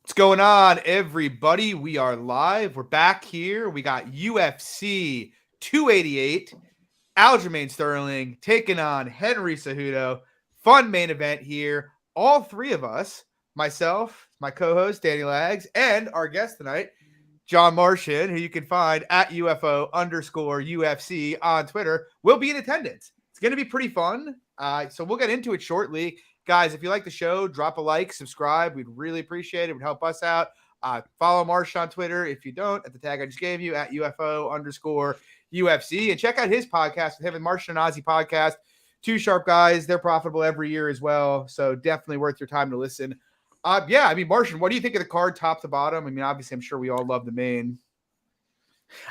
What's going on, everybody? We are live. We're back here. We got UFC 288. Aljamain Sterling taking on Henry Cejudo. Fun main event here. All three of us, myself, my co-host Danny Lags, and our guest tonight, John Martian, who you can find at UFO_UFC on Twitter, will be in attendance. It's going to be pretty fun. So we'll get into it shortly. Guys, if you like the show, drop a like, subscribe. We'd really appreciate it. It would help us out. Follow Martian on Twitter if you don't, at the tag I just gave you, at UFO_UFC. And check out his podcast with him and Martian and Ozzy podcast. Two sharp guys. They're profitable every year as well. So definitely worth your time to listen. Martian, what do you think of the card top to bottom? I mean, obviously, I'm sure we all love the main.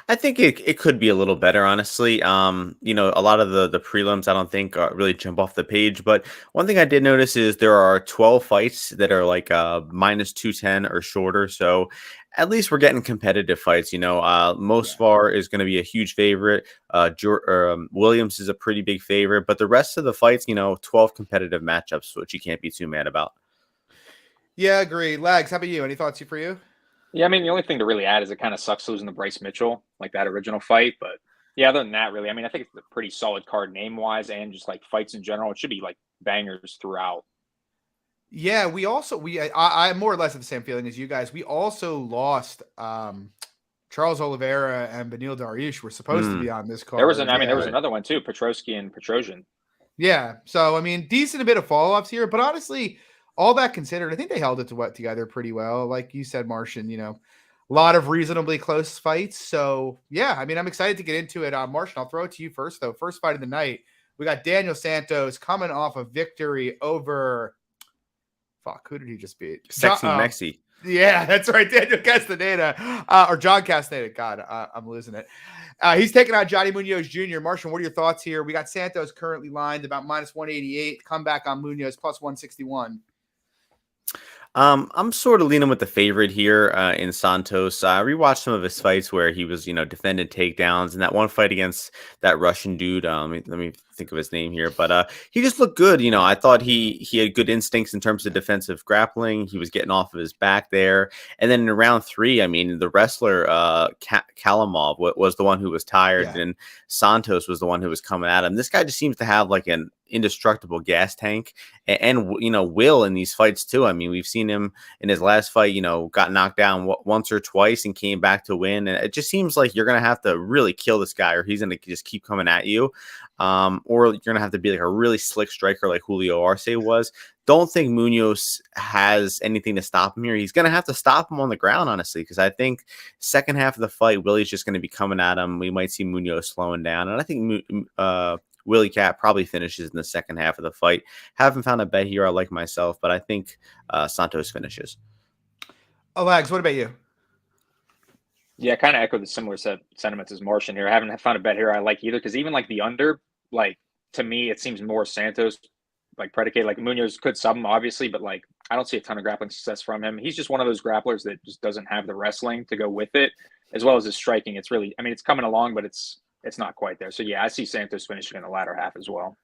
I think it could be a little better, honestly. A lot of the prelims I don't think really jump off the page. But one thing I did notice is there are 12 fights that are like minus 210 or shorter. So at least we're getting competitive fights. Far is going to be a huge favorite. Williams is a pretty big favorite. But the rest of the fights, 12 competitive matchups, which you can't be too mad about. Yeah, agree. Lags, how about you? Any thoughts for you? Yeah, I mean, the only thing to really add is it kind of sucks losing to Bryce Mitchell, like that original fight. But yeah, other than that, really, I mean, I think it's a pretty solid card name-wise and just like fights in general. It should be like bangers throughout. Yeah, I'm more or less of the same feeling as you guys. We also lost Charles Oliveira and Beneil Dariush were supposed to be on this card. There was another one too, Petrosky and Petrosian. Yeah, so I mean, decent a bit of fall-offs here, but honestly, all that considered, I think they held it together pretty well. Like you said, Martian, a lot of reasonably close fights. So yeah, I mean, I'm excited to get into it. Martian, I'll throw it to you first, though. First fight of the night, we got Daniel Santos coming off a victory over. Who did he just beat? Sexy Mexi. Yeah, that's right. Daniel Castaneda or John Castaneda. God, I'm losing it. He's taking on Johnny Munoz Jr. Martian, what are your thoughts here? We got Santos currently lined about minus 188. Comeback on Munoz plus 161. I'm sort of leaning with the favorite here in Santos. I rewatched some of his fights where he was, defending takedowns, and that one fight against that Russian dude. Let me think of his name here, but he just looked good. I thought he had good instincts in terms of defensive grappling. He was getting off of his back there, and then in round 3, I mean, the wrestler Kalamov was the one who was tired, and Santos was the one who was coming at him. This guy just seems to have like an indestructible gas tank and will in these fights too. I mean, we've seen him in his last fight, got knocked down once or twice and came back to win. And it just seems like you're going to have to really kill this guy or he's going to just keep coming at you. Or you're going to have to be like a really slick striker like Julio Arce was. Don't think Munoz has anything to stop him here. He's going to have to stop him on the ground, honestly, because I think second half of the fight, Willie's just going to be coming at him. We might see Munoz slowing down. And I think Willie Cat probably finishes in the second half of the fight. Haven't found a bet here I like myself, but I think Santos finishes. Lags, what about you? Yeah, I kind of echo the similar sentiments as Martian here. I haven't found a bet here I like either, because even like the under, like to me, it seems more Santos like predicated. Like Munoz could sub him, obviously, but like I don't see a ton of grappling success from him. He's just one of those grapplers that just doesn't have the wrestling to go with it, as well as his striking. It's really, I mean, it's coming along, but it's not quite there. So yeah, I see Santos finishing in the latter half as well.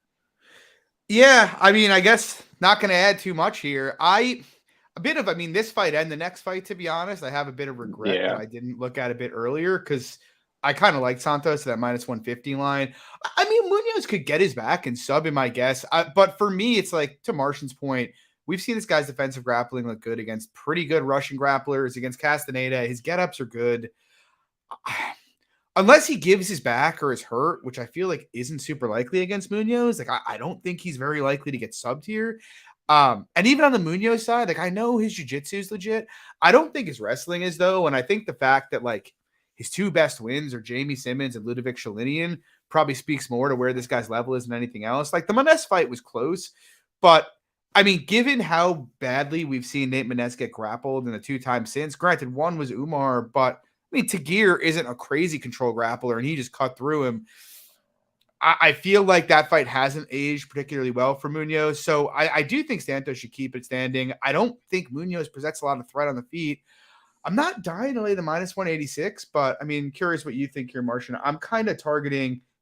Yeah, I mean, I guess not going to add too much here. This fight and the next fight, to be honest, I have a bit of regret that I didn't look at a bit earlier because I kind of like Santos at that minus 150 line. I mean, Munoz could get his back and sub him, I guess. But for me, it's like, to Martian's point, we've seen this guy's defensive grappling look good against pretty good Russian grapplers, against Castaneda. His get-ups are good. Unless he gives his back or is hurt, which I feel like isn't super likely against Munoz. Like, I don't think he's very likely to get subbed here. And even on the Munoz side, like, I know his jiu-jitsu is legit. I don't think his wrestling is, though. And I think the fact that, like, his two best wins are Jamie Simmons and Ludovic Shalinian probably speaks more to where this guy's level is than anything else. Like, the Munoz fight was close, but I mean, given how badly we've seen Nate Munoz get grappled in the 2 times since, granted, one was Umar, but I mean, Tagir isn't a crazy control grappler, and he just cut through him. I feel like that fight hasn't aged particularly well for Munoz, so I do think Santos should keep it standing. I don't think Munoz presents a lot of threat on the feet. I'm not dying to lay the minus 186, but I mean, curious what you think here, Martian. I'm kind of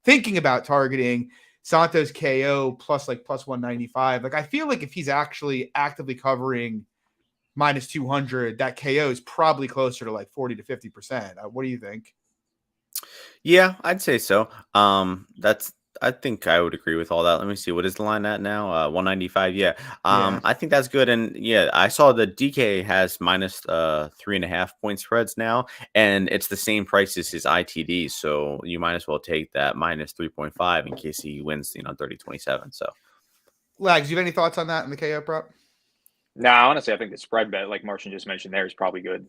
thinking about targeting Santos KO plus 195. Like, I feel like if he's actually actively covering minus 200, that KO is probably closer to like 40 to 50%. What do you think? Yeah, I'd say so. I think I would agree with all that. Let me see. What is the line at now? 195. Yeah. Yeah. I think that's good. And yeah, I saw the DK has minus 3.5 point spreads now, and it's the same price as his ITD. So you might as well take that minus 3.5 in case he wins, 30-27. So Lags, do you have any thoughts on that in the KO prop? No, honestly, I think the spread bet, like Martian just mentioned there, is probably good.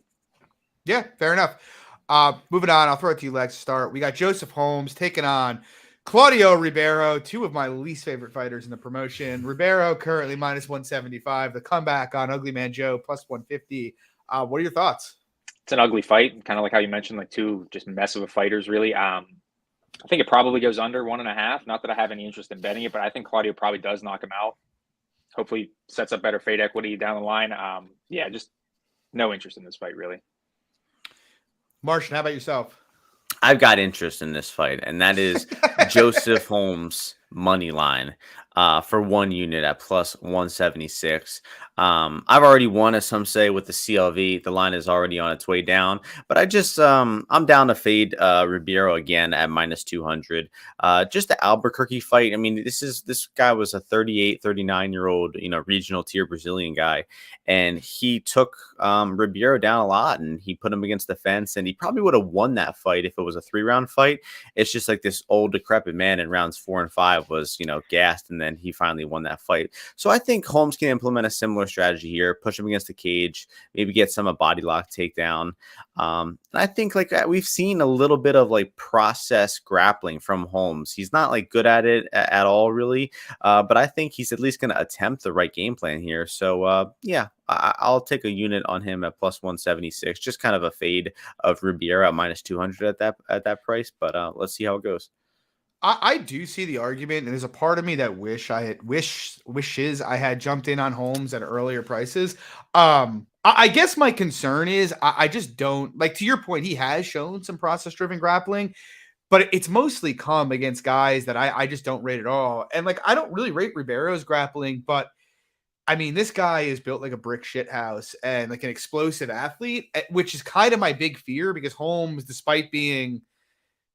Yeah, fair enough. Moving on, I'll throw it to you, Lex, to start. We got Joseph Holmes taking on Claudio Ribeiro, two of my least favorite fighters in the promotion. Ribeiro currently minus 175. The comeback on Ugly Man Joe plus 150. What are your thoughts? It's an ugly fight, kind of like how you mentioned, like two just mess of a fighters, really. I think it probably goes under 1.5. Not that I have any interest in betting it, but I think Claudio probably does knock him out. Hopefully sets up better fade equity down the line. Yeah, just no interest in this fight, really. Martian, how about yourself? I've got interest in this fight, and that is Joseph Holmes money line for 1 unit at plus 176. I've already won, as some say, with the CLV. The line is already on its way down, but I'm down to fade Ribeiro again at minus 200. Just the Albuquerque fight. I mean, this guy was a 38, 39-year-old, regional tier Brazilian guy, and he took Ribeiro down a lot, and he put him against the fence, and he probably would have won that fight if it was a 3-round fight. It's just like this old decrepit man in rounds 4 and 5 was, gassed, and then he finally won that fight. So I think Holmes can implement a similar strategy here, push him against the cage, maybe get some a body lock takedown. And I think we've seen a little bit of process grappling from Holmes. He's not good at it at all, really. But I think he's at least going to attempt the right game plan here. So yeah, I'll take a unit on him at plus 176. Just kind of a fade of Ribeiro at minus 200 at that price. But let's see how it goes. I do see the argument, and there's a part of me that wishes I had jumped in on Holmes at earlier prices. I guess my concern is I just don't to your point. He has shown some process-driven grappling, but it's mostly come against guys that I just don't rate at all. And I don't really rate Ribeiro's grappling, but I mean, this guy is built like a brick shit house and an explosive athlete, which is kind of my big fear because Holmes, despite being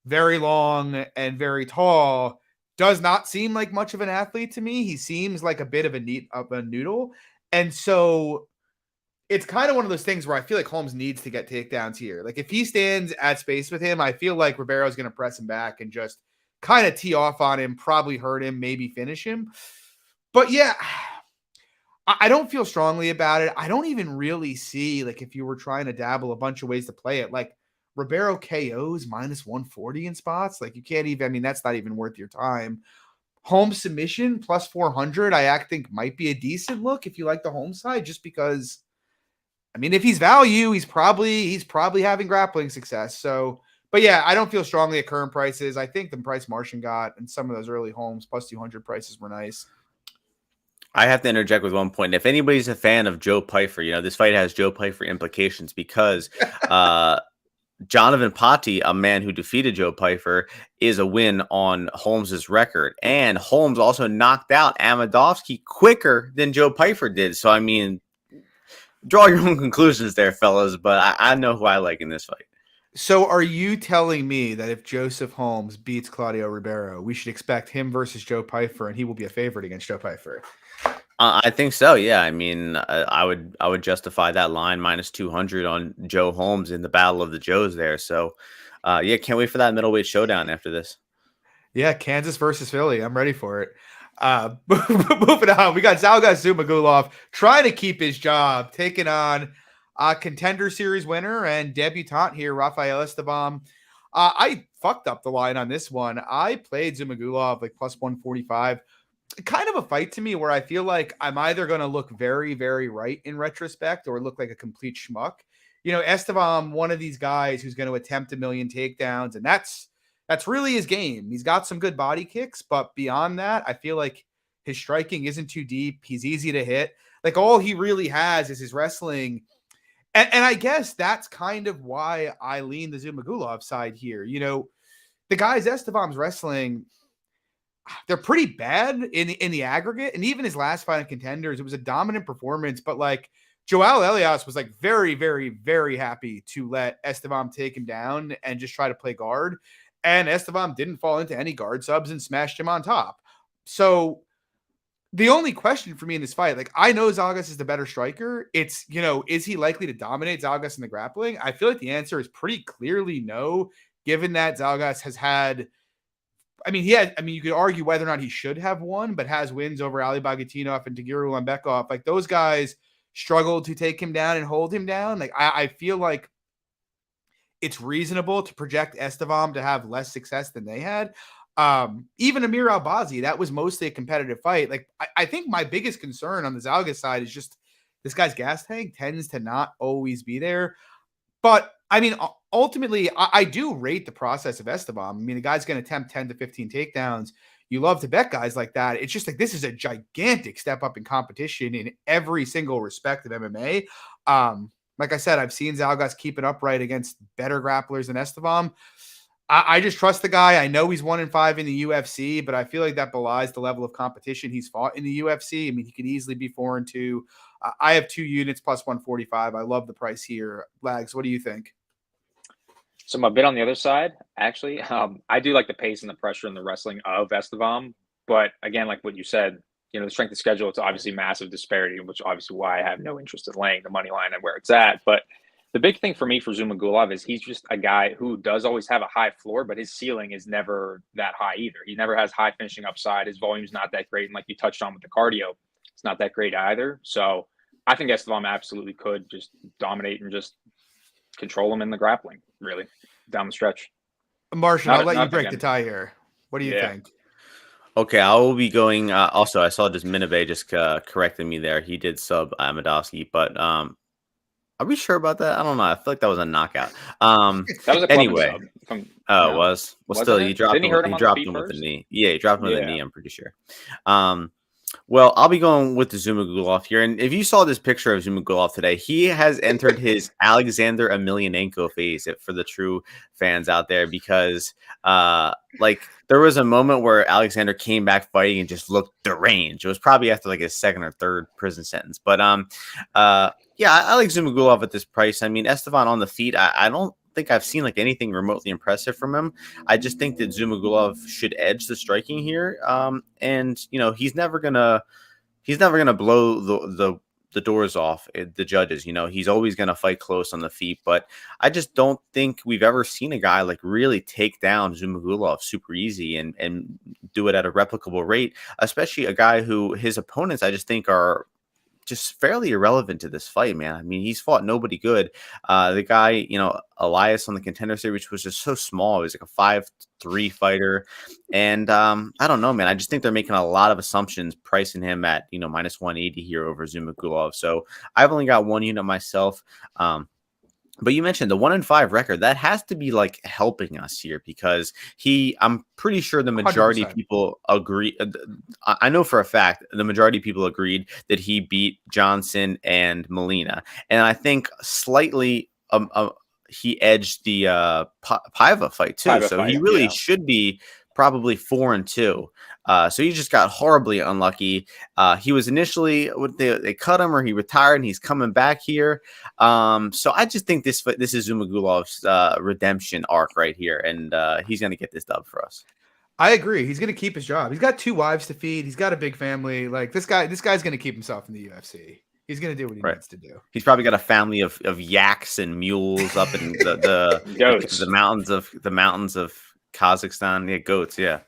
very long and very tall, does not seem like much of an athlete to me. He seems like a bit of a noodle. And so it's kind of one of those things where I feel like Holmes needs to get takedowns here. If he stands at space with him, I feel like Ribeiro is going to press him back and just kind of tee off on him, probably hurt him, maybe finish him. But yeah, I don't feel strongly about it. I don't even really see, if you were trying to dabble a bunch of ways to play it, Ribeiro KOs minus 140 in spots. You can't even, that's not even worth your time. Holmes submission plus 400, I think might be a decent look if you like the Holmes side, just because, if he's value, he's probably having grappling success. So, but yeah, I don't feel strongly at current prices. I think the price Martian got and some of those early Holmes plus 200 prices were nice. I have to interject with one point. If anybody's a fan of Joe Pyfer, this fight has Joe Pyfer implications because Jonathan Patti, a man who defeated Joe Pyfer, is a win on Holmes's record. And Holmes also knocked out Amadovsky quicker than Joe Pyfer did. So, draw your own conclusions there, fellas. But I know who I like in this fight. So are you telling me that if Joseph Holmes beats Claudio Ribeiro, we should expect him versus Joe Pyfer and he will be a favorite against Joe Pyfer? I think so. Yeah. I would justify that line minus 200 on Joe Holmes in the Battle of the Joes there. So, yeah, can't wait for that middleweight showdown after this. Yeah, Kansas versus Philly. I'm ready for it. Moving on, we got Zhumagulov trying to keep his job, taking on contender series winner and debutant here, Rafael Esteban. I fucked up the line on this one. I played Zhumagulov plus 145. Kind of a fight to me where I feel like I'm either going to look very, very right in retrospect or look like a complete schmuck. Esteban, one of these guys who's going to attempt 1 million takedowns, and that's really his game. He's got some good body kicks, but beyond that, I feel like his striking isn't too deep. He's easy to hit. All he really has is his wrestling. And I guess that's kind of why I lean the Zhumagulov side here. The guys Esteban's wrestling, they're pretty bad in the aggregate. And even his last fight on Contenders, it was a dominant performance, but Joao Elias was like very, very, very happy to let Esteban take him down and just try to play guard. And Esteban didn't fall into any guard subs and smashed him on top. So the only question for me in this fight, like I know Zhalgas is the better striker. It's, is he likely to dominate Zhalgas in the grappling? I feel like the answer is pretty clearly no, given that Zhalgas has had, you could argue whether or not he should have won, but has wins over Ali Bagatinov and Tagiru Lembekov. Like those guys struggled to take him down and hold him down. Like I feel like it's reasonable to project Esteban to have less success than they had. Even Amir Albazi, that was mostly a competitive fight. Like I think my biggest concern on the Zhalgas side is just this guy's gas tank tends to not always be there. But I mean, ultimately, I do rate the process of Esteban. I mean, the guy's going to attempt 10 to 15 takedowns. You love to bet guys like that. It's just like this is a gigantic step up in competition in every single respect of MMA. Like I said, I've seen Zhalgas keep it upright against better grapplers than Esteban. I just trust the guy. I know he's 1-5 in the UFC, but I feel like that belies the level of competition he's fought in the UFC. I mean, he could easily be 4-2. I have 2 units plus 145. I love the price here. Lags, what do you think? So I'm a bit on the other side, actually. I do like the pace and the pressure and the wrestling of Esteban. But again, like what you said, the strength of schedule, it's obviously massive disparity, which obviously why I have no interest in laying the money line and where it's at. But the big thing for me for Zhumagulov is he's just a guy who does always have a high floor, but his ceiling is never that high either. He never has high finishing upside. His volume's not that great. And like you touched on with the cardio, it's not that great either. So I think Esteban absolutely could just dominate and just control him in the grappling, really, down the stretch. Martian, I'll let you break the tie here. What do you think? Okay, I will be going. Also, I saw just Minabe just corrected me there. He did sub Amadowski, but are we sure about that? I don't know. I feel like that was a knockout. That was a anyway. Sub It was. Well, still, he dropped him with the knee. Yeah, he dropped him with the knee, I'm pretty sure. Well, I'll be going with the Zhumagulov here. And if you saw this picture of Zhumagulov today, he has entered his Alexander Emelianenko phase for the true fans out there because, there was a moment where Alexander came back fighting and just looked deranged. It was probably after his second or third prison sentence. But, I like Zhumagulov at this price. I mean, Esteban on the feet, I don't think I've seen anything remotely impressive from him. I just think that Zhumagulov should edge the striking here. And he's never gonna blow the doors off the judges. He's always gonna fight close on the feet, but I just don't think we've ever seen a guy really take down Zhumagulov super easy and do it at a replicable rate, especially a guy who his opponents I just think are just fairly irrelevant to this fight, man. I mean, he's fought nobody good. The guy, Elias on the Contender Series was just so small. He was a 5'3" fighter. And I don't know, man. I just think they're making a lot of assumptions pricing him at, minus 180 here over Zhumagulov. So I've only got 1 unit myself. But you mentioned the 1-5 record. That has to be helping us here because I'm pretty sure the majority 100%. of people agree. I know for a fact the majority of people agreed that he beat Johnson and Molina. And I think slightly he edged the Paiva fight too. So he really should be probably 4-2. So he just got horribly unlucky. He was initially they cut him or he retired and he's coming back here. So I just think this is Zhumagulov's redemption arc right here, and he's going to get this dub for us. I agree. He's going to keep his job. He's got 2 wives to feed. He's got a big family. This guy's going to keep himself in the UFC. He's going to do what he needs to do. He's probably got a family of yaks and mules up in the mountains of Kazakhstan. Yeah, goats. Yeah.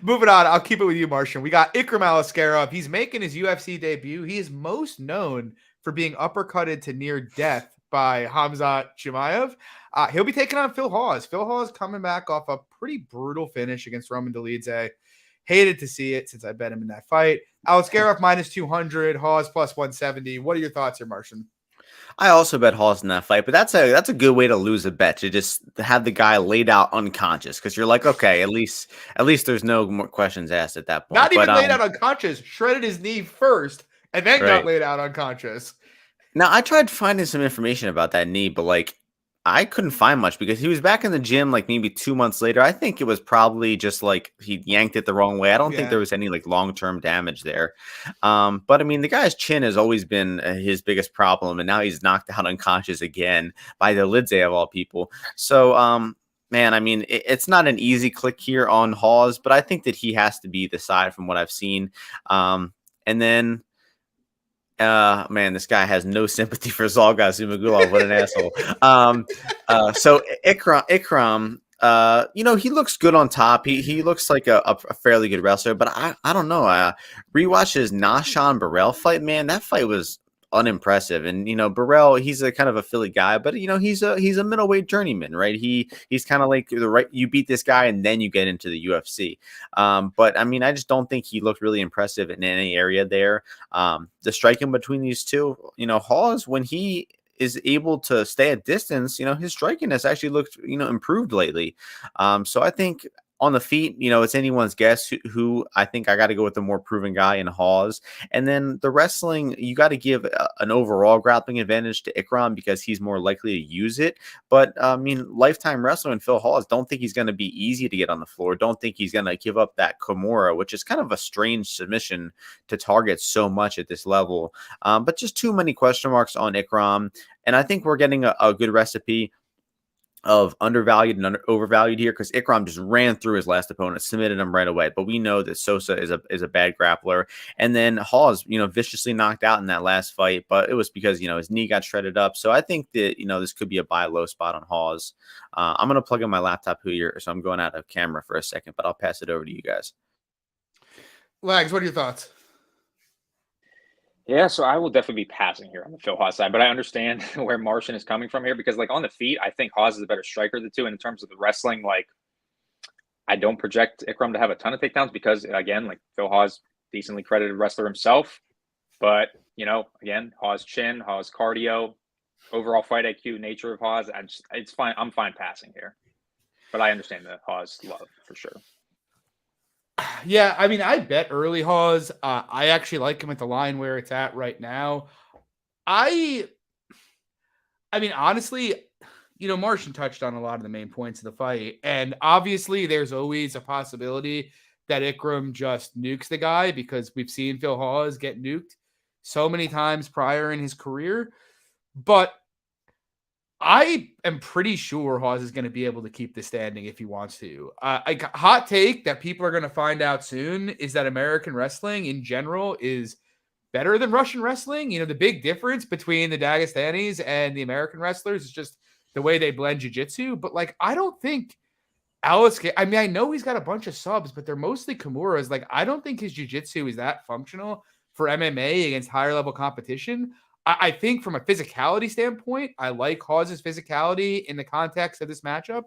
Moving on, I'll keep it with you, Martian. We got Ikram Aliskerov. He's making his UFC debut. He is most known for being uppercutted to near death by Khamzat Chimaev. He'll be taking on Phil Hawes. Phil Hawes coming back off a pretty brutal finish against Roman Dolidze. Hated to see it since I bet him in that fight. Aliskerov minus 200, Hawes plus 170. What are your thoughts here, Martian? I also bet Hawes in that fight, but that's a good way to lose a bet, to just have the guy laid out unconscious, because you're like, okay, at least there's no more questions asked at that point. Not even laid out unconscious, shredded his knee first, and then got laid out unconscious. Now, I tried finding some information about that knee, but I couldn't find much because he was back in the gym like maybe 2 months later. I think it was probably just like he yanked it the wrong way. I don't think there was any like long-term damage there. But I mean, the guy's chin has always been his biggest problem, and now he's knocked out unconscious again by the Lidze of all people. So, man, I mean, it's not an easy click here on Hawes, but I think that he has to be the side from what I've seen. And then. Man, this guy has no sympathy for Zolga Zhumagulov. What an asshole. So Ikram, he looks good on top. He looks like a fairly good wrestler, but I don't know. Rewatch his Nashan Burrell fight, man. That fight was unimpressive. And Burrell, he's a kind of a Philly guy, but he's a middleweight journeyman, right? He's kind of like you beat this guy and then you get into the UFC. But I mean, I just don't think he looked really impressive in any area there. The striking between these two, Hawes, when he is able to stay at distance, his striking has actually looked, improved lately. So I think on the feet, it's anyone's guess who I think I got to go with the more proven guy in Hawes. And then the wrestling, you got to give an overall grappling advantage to Ikram because he's more likely to use it. But I mean, lifetime wrestler in Phil Hawes, don't think he's going to be easy to get on the floor. Don't think he's going to give up that Kimura, which is kind of a strange submission to target so much at this level. But just too many question marks on Ikram. And I think we're getting a good recipe of undervalued and overvalued here because Ikram just ran through his last opponent, submitted him right away. But we know that Sosa is a bad grappler. And then Hawes, viciously knocked out in that last fight, but it was because, his knee got shredded up. So I think that, this could be a buy low spot on Hawes. I'm going to plug in my laptop here, so I'm going out of camera for a second, but I'll pass it over to you guys. Lags, what are your thoughts? Yeah, so I will definitely be passing here on the Phil Hawes side, but I understand where Martian is coming from here because, like, on the feet, I think Hawes is a better striker of the two. And in terms of the wrestling, like, I don't project Ikram to have a ton of takedowns because, again, like, Phil Hawes, decently credited wrestler himself. But, again, Hawes chin, Hawes cardio, overall fight IQ, nature of Hawes, it's fine. I'm fine passing here. But I understand the Hawes love for sure. Yeah, I mean, I bet early Hawes. I actually like him at the line where it's at right now. I mean, honestly, Martian touched on a lot of the main points of the fight. And obviously, there's always a possibility that Ikram just nukes the guy because we've seen Phil Hawes get nuked so many times prior in his career. But I am pretty sure Hawes is going to be able to keep the standing if he wants to. A hot take that people are going to find out soon is that American wrestling in general is better than Russian wrestling. The big difference between the Dagestanis and the American wrestlers is just the way they blend jiu-jitsu. But, like, I don't think Aliskerov, I mean, I know he's got a bunch of subs, but they're mostly Kimuras. Like, I don't think his jiu-jitsu is that functional for MMA against higher level competition. I think from a physicality standpoint, I like Hawes' physicality in the context of this matchup.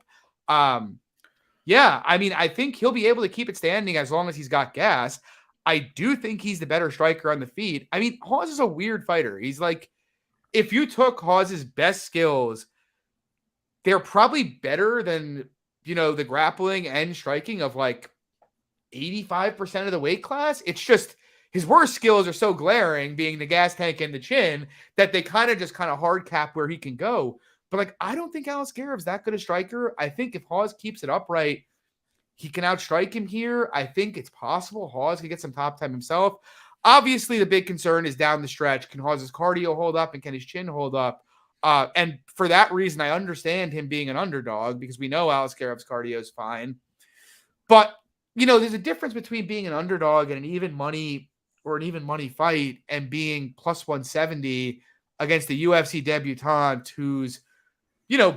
Yeah, I mean, I think he'll be able to keep it standing as long as he's got gas. I do think he's the better striker on the feet. I mean, Hawes is a weird fighter. He's like, if you took Hawes' best skills, they're probably better than, the grappling and striking of like 85% of the weight class. It's just, his worst skills are so glaring, being the gas tank and the chin, that they kind of hard cap where he can go. But, like, I don't think Aliskerov's that good a striker. I think if Hawes keeps it upright, he can outstrike him here. I think it's possible Hawes can get some top time himself. Obviously, the big concern is down the stretch. Can Hawes' cardio hold up and can his chin hold up? And for that reason, I understand him being an underdog because we know Aliskerov's cardio is fine. But, there's a difference between being an underdog and an even money fight and being plus 170 against the UFC debutant whose,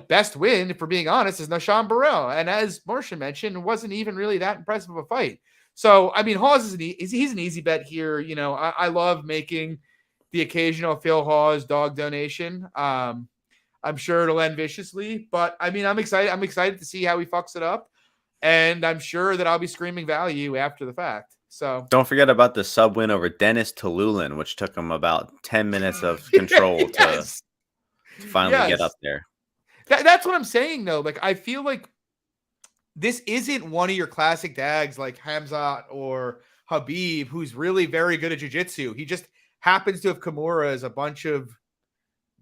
best win, if we're being honest, is Nashan Burrell. And as Martian mentioned, it wasn't even really that impressive of a fight. So, I mean, Hawes he's an easy bet here. I love making the occasional Phil Hawes dog donation. I'm sure it'll end viciously, but I mean, I'm excited to see how he fucks it up. And I'm sure that I'll be screaming value after the fact. So don't forget about the sub win over Dennis Tululin, which took him about 10 minutes of control to finally get up there. That's what I'm saying, though. Like, I feel like this isn't one of your classic dags like Hamzat or Habib, who's really very good at jiu-jitsu. He just happens to have Kimuras a bunch of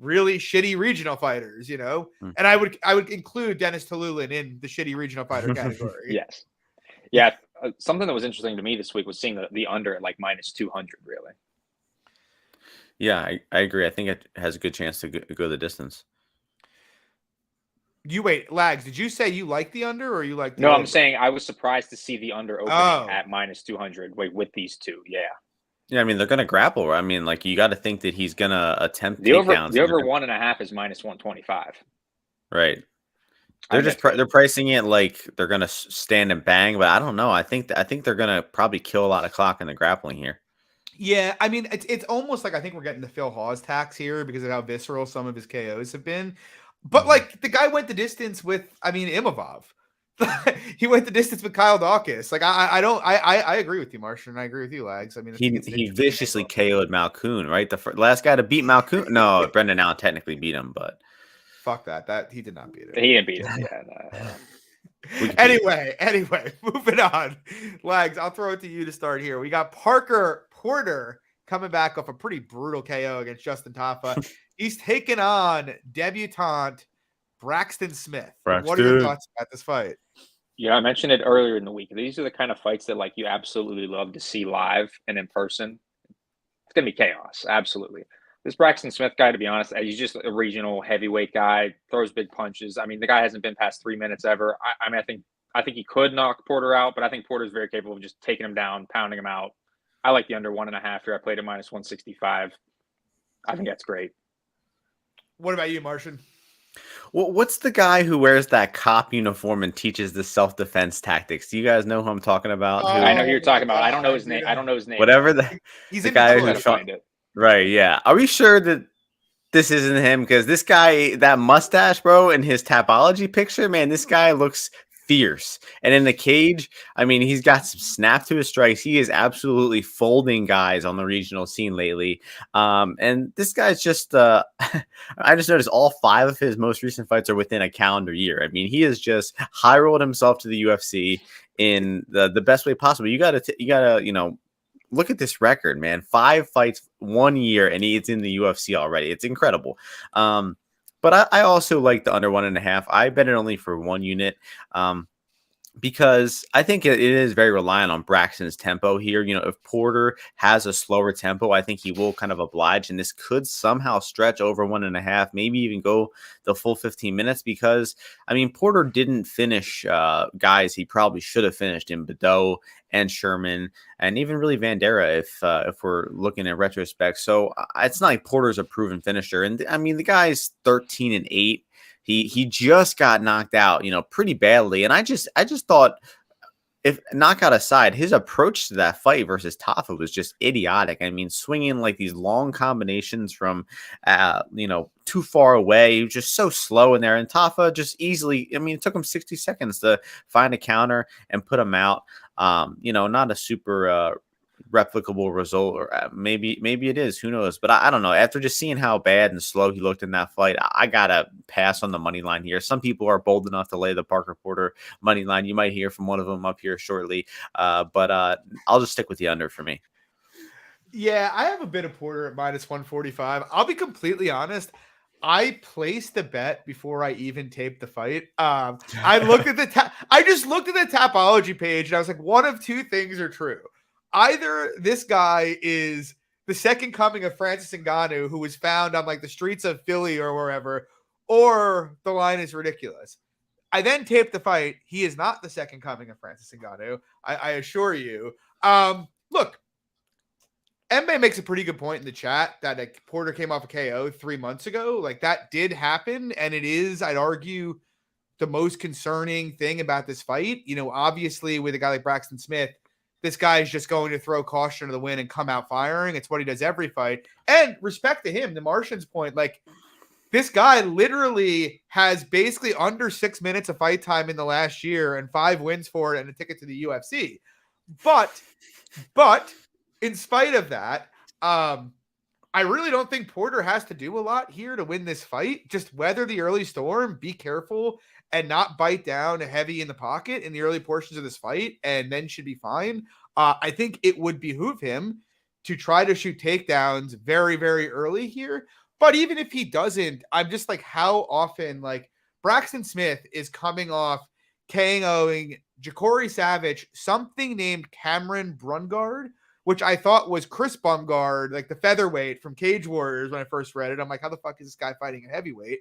really shitty regional fighters, you know? And I would include Dennis Tululin in the shitty regional fighter category. Yes. Yeah. Something that was interesting to me this week was seeing the under at like minus 200, really. Yeah, I agree. I think it has a good chance to go the distance. Lags, did you say you like the under or you like the No, over? I'm saying I was surprised to see the under opening at minus 200 with these two. Yeah. Yeah, I mean, they're going to grapple. I mean, like, you got to think that he's going to attempt the over. takedowns. The over 1.5 is minus 125. Right. They're pricing it like they're going to stand and bang, but I don't know. I think they're going to probably kill a lot of clock in the grappling here. Yeah, I mean, it's almost like I think we're getting the Phil Hawes tax here because of how visceral some of his KOs have been. But like the guy went the distance with, Imavov. He went the distance with Kyle Dawkins. Like I agree with you, Martian. I agree with you, Lags. I mean, he viciously KO'd Malkoun, right? The last guy to beat Malkoun. No, Brendan Allen technically beat him, but fuck that. That he did not beat him. He didn't beat him. Yeah. Anyway, moving on. Lags, I'll throw it to you to start here. We got Parker Porter coming back off a pretty brutal KO against Justin Tafa. He's taking on debutante Braxton Smith. What are your thoughts about this fight? Yeah, I mentioned it earlier in the week. These are the kind of fights that like you absolutely love to see live and in person. It's gonna be chaos, absolutely. This Braxton Smith guy, to be honest, he's just a regional heavyweight guy, throws big punches. I mean, the guy hasn't been past 3 minutes ever. I think he could knock Porter out, but I think Porter's very capable of just taking him down, pounding him out. I like the under 1.5 here. I played at minus 165. I think that's great. What about you, Martian? Well, what's the guy who wears that cop uniform and teaches the self-defense tactics? Do you guys know who I'm talking about? I know who you're talking about. I don't know his name. Whatever he's the guy who's find it. Right, yeah. Are we sure that this isn't him? Because this guy, that mustache, bro, and his Tapology picture, man, this guy looks fierce. And in the cage, I mean, he's got some snap to his strikes. He is absolutely folding guys on the regional scene lately. And this guy's just, I just noticed all 5 of his most recent fights are within a calendar year. I mean, he has just high rolled himself to the UFC in the best way possible. You gotta, look at this record, man. 5 fights, 1 year, and it's in the UFC already. It's incredible. But I also like the under 1.5. I bet it only for 1 unit because I think it is very reliant on Braxton's tempo here. If Porter has a slower tempo, I think he will kind of oblige, and this could somehow stretch over 1.5, maybe even go the full 15 minutes because, I mean, Porter didn't finish guys he probably should have finished in Bedoya and Sherman, and even really Vandera if we're looking in retrospect. So it's not like Porter's a proven finisher. And I mean, the guy's 13-8. He just got knocked out, pretty badly. And I just thought, if knockout aside, his approach to that fight versus Tafa was just idiotic. I mean, swinging like these long combinations from, too far away. He was just so slow in there. And Tafa just easily, I mean, it took him 60 seconds to find a counter and put him out. Not a super replicable result, or maybe it is, who knows, but I don't know. After just seeing how bad and slow he looked in that fight, I gotta pass on the money line here. Some people are bold enough to lay the Parker Porter money line. You might hear from one of them up here shortly, but I'll just stick with the under for me. Yeah, I have a bit of Porter at minus 145. I'll be completely honest. I placed the bet before I even taped the fight. I looked at I just looked at the Tapology page and I was like, one of 2 things are true. Either this guy is the second coming of Francis Ngannou, who was found on like the streets of Philly or wherever, or the line is ridiculous. I then taped the fight. He is not the second coming of Francis Ngannou. I assure you. Look, Mbe makes a pretty good point in the chat that Porter came off a KO 3 months ago. Like, that did happen, and it is, I'd argue, the most concerning thing about this fight. Obviously, with a guy like Braxton Smith, this guy is just going to throw caution to the wind and come out firing. It's what he does every fight. And respect to him, the Martian's point, like, this guy literally has basically under 6 minutes of fight time in the last year and 5 wins for it and a ticket to the UFC. But in spite of that, I really don't think Porter has to do a lot here to win this fight. Just weather the early storm, be careful, and not bite down heavy in the pocket in the early portions of this fight, and then should be fine. I think it would behoove him to try to shoot takedowns very, very early here. But even if he doesn't, I'm just like, how often, like, Braxton Smith is coming off KOing Ja'Cory Savage, something named Cameron Brungard, which I thought was Chris Bumgard, like the featherweight from Cage Warriors when I first read it. I'm like, how the fuck is this guy fighting a heavyweight?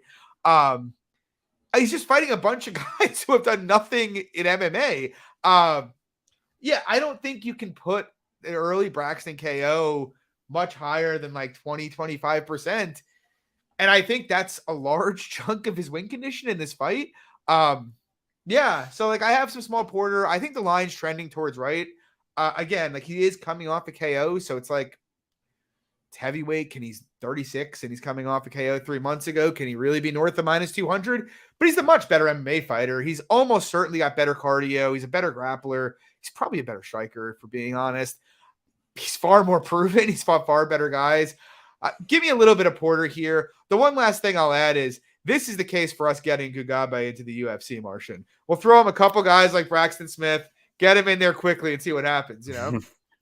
He's just fighting a bunch of guys who have done nothing in MMA. Yeah, I don't think you can put an early Braxton KO much higher than like 20-25%. And I think that's a large chunk of his win condition in this fight. Yeah, so like I have some small Porter. I think the line's trending towards right. Again, like he is coming off a KO, so it's like it's heavyweight. Can he's 36 and he's coming off a KO 3 months ago? Can he really be north of minus 200? But he's a much better MMA fighter. He's almost certainly got better cardio. He's a better grappler. He's probably a better striker, for being honest. He's far more proven. He's fought far better guys. Give me a little bit of Porter here. The one last thing I'll add is this is the case for us getting Gugabe into the UFC, Martian. We'll throw him a couple guys like Braxton Smith, get him in there quickly and see what happens, you know?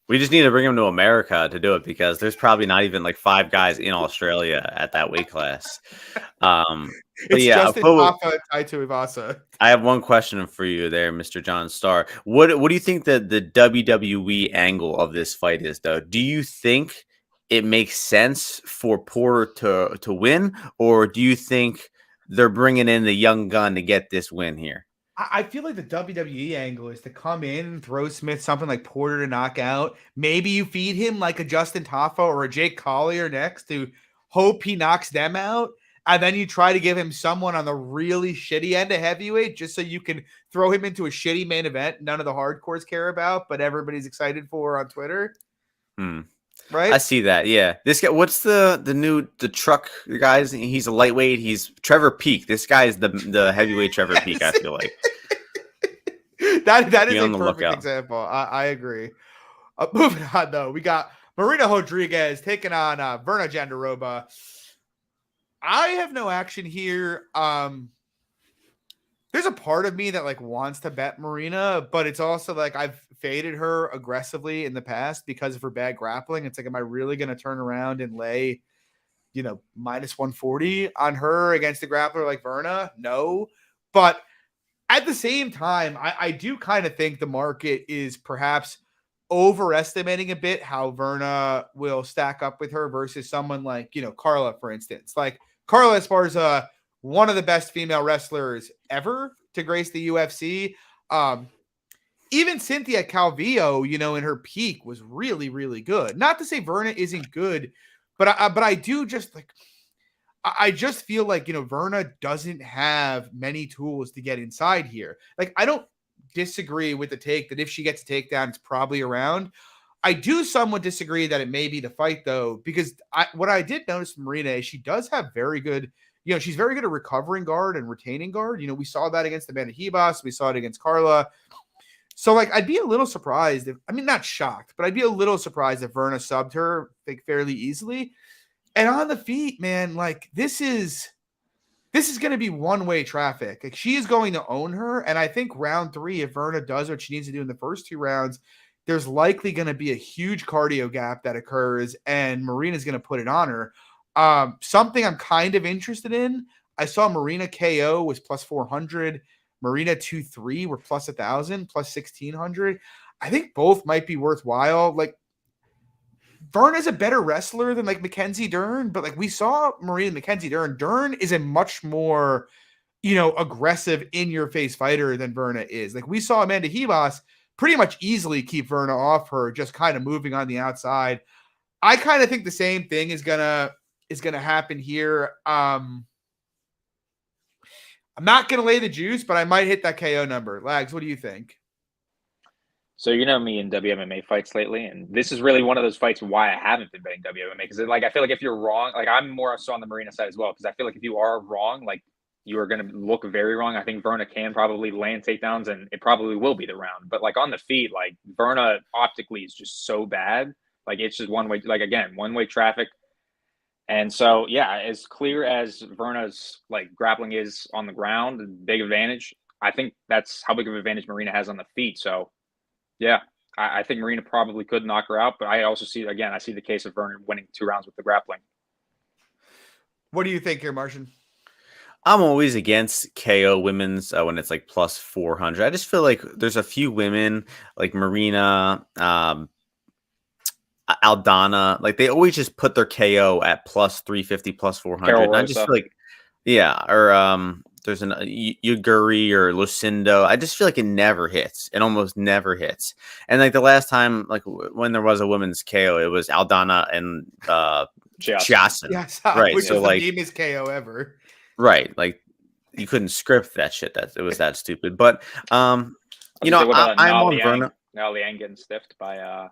We just need to bring him to America to do it because there's probably not even like 5 guys in Australia at that weight class. It's yeah, Justin Tafa and Taito Ivasa. I have one question for you there, Mr. John Starr. What do you think that the WWE angle of this fight is, though? Do you think it makes sense for Porter to win, or do you think they're bringing in the young gun to get this win here? I feel like the WWE angle is to come in and throw Smith something like Porter to knock out. Maybe you feed him like a Justin Tafa or a Jake Collier next to hope he knocks them out. And then you try to give him someone on the really shitty end of heavyweight just so you can throw him into a shitty main event none of the hardcores care about, but everybody's excited for on Twitter. Right? I see that. Yeah. This guy, what's the truck guys? He's a lightweight. He's Trevor Peak. This guy is the heavyweight Trevor Yes. Peak, I feel like. that is Be a on the perfect lookout. example. I agree. Moving on, though, we got Marina Rodriguez taking on Verna Jandiroba. I have no action here. There's a part of me that like wants to bet Marina, but it's also like I've faded her aggressively in the past because of her bad grappling. It's like, am I really going to turn around and lay, minus 140 on her against a grappler like Verna? No. But at the same time, I do kind of think the market is perhaps overestimating a bit how Verna will stack up with her versus someone like, Carla, for instance. Like Carla Esparza, one of the best female wrestlers ever to grace the UFC. Even Cynthia Calvillo, in her peak was really, really good. Not to say Verna isn't good, but I do just like, I just feel like, Verna doesn't have many tools to get inside here. Like, I don't disagree with the take that if she gets a takedown, it's probably around. I do somewhat disagree that it may be the fight, though, because what I did notice from Marina is she does have very good, she's very good at recovering guard and retaining guard. We saw that against Amanda Hebos. We saw it against Carla. So, like, I'd be a little surprised not shocked, but I'd be a little surprised if Verna subbed her like fairly easily. And on the feet, man, like this is going to be one-way traffic. Like she is going to own her. And I think round 3, if Verna does what she needs to do in the first 2 rounds, there's likely going to be a huge cardio gap that occurs and Marina's going to put it on her. Something I'm kind of interested in. I saw Marina KO was plus 400. Marina 2-3 were plus 1,000, plus 1,600. I think both might be worthwhile. Like Verna's a better wrestler than like Mackenzie Dern, but like we saw Marina Mackenzie Dern. Dern is a much more, aggressive in your face fighter than Verna is. Like we saw Amanda Hebos pretty much easily keep Verna off her, just kind of moving on the outside. I kind of think the same thing is gonna happen here. I'm not going to lay the juice, but I might hit that KO number. Lags, what do you think? So you know me in WMMA fights lately, and this is really one of those fights why I haven't been betting WMMA because like I feel like if you're wrong, like I'm more so on the Marina side as well because I feel like if you are wrong, like you are going to look very wrong. I think Verna can probably land takedowns, and it probably will be the round. But like on the feet, like Verna optically is just so bad. Like it's just one way. Like again, one way traffic. And so, yeah, as clear as Verna's like grappling is on the ground, big advantage. I think that's how big of an advantage Marina has on the feet. So, yeah, I think Marina probably could knock her out. But I also see, again, I see the case of Verna winning 2 rounds with the grappling. What do you think here, Martian? I'm always against KO women's when it's like plus 400. I just feel like there's a few women like Marina, Aldana, like they always just put their KO at plus 350, plus 400. And I just feel like, yeah, or there's an Yuguri or Lucindo. I just feel like it never hits. It almost never hits. And like the last time, like when there was a women's KO, it was Aldana and Chiasen. Yes, Right. which So was like the meanest KO ever. Right. Like you couldn't script that shit. That it was that stupid. But I'm on Verna. Now Liang getting stiffed by